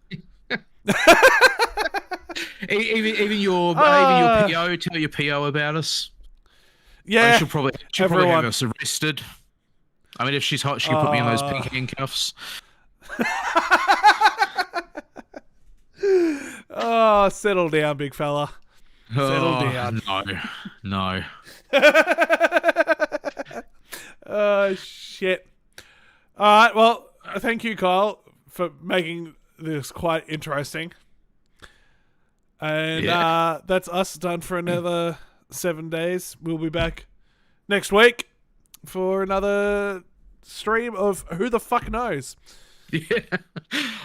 even your PO, tell your PO about us. Yeah. She'll probably have us arrested. I mean, if she's hot, she'll put me in those pink handcuffs. Oh, settle down, big fella. Settle down. No. Oh, shit. All right, well, thank you, Kyle, for making this quite interesting. And that's us done for another 7 days. We'll be back next week for another stream of Who the Fuck Knows. Yeah.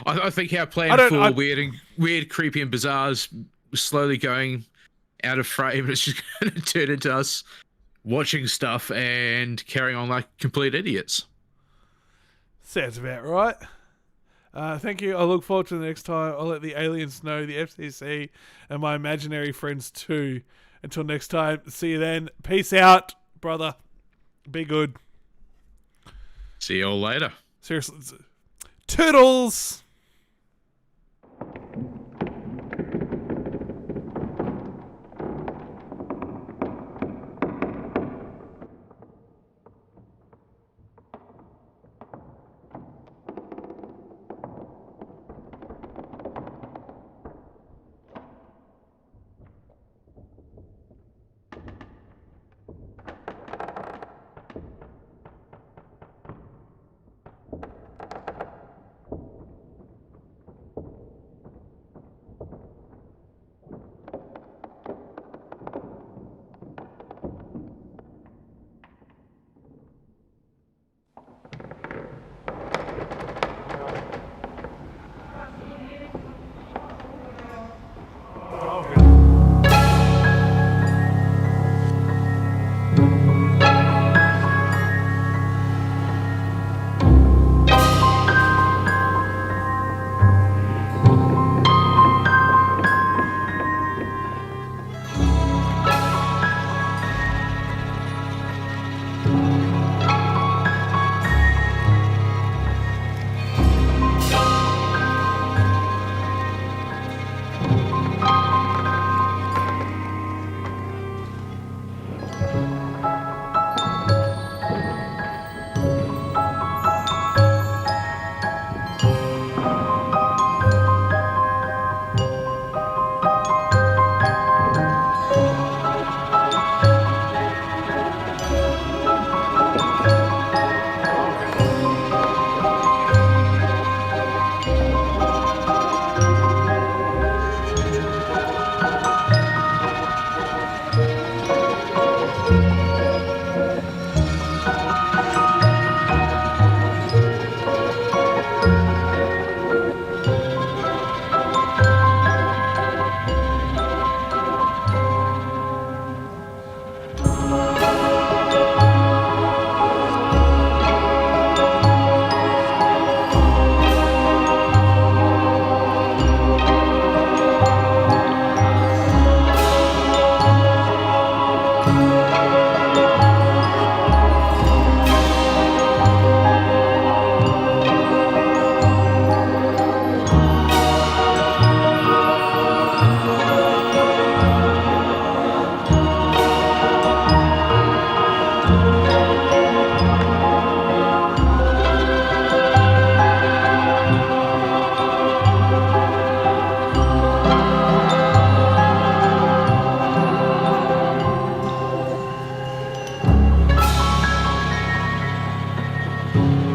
I think our plan for weird, creepy, and bizarre is slowly going out of frame. It's just going to turn into us watching stuff and carrying on like complete idiots. Sounds about right. Thank you. I look forward to the next time. I'll let the aliens know, the FCC, and my imaginary friends too. Until next time, see you then. Peace out, brother. Be good. See you all later. Seriously. Toodles! Bye.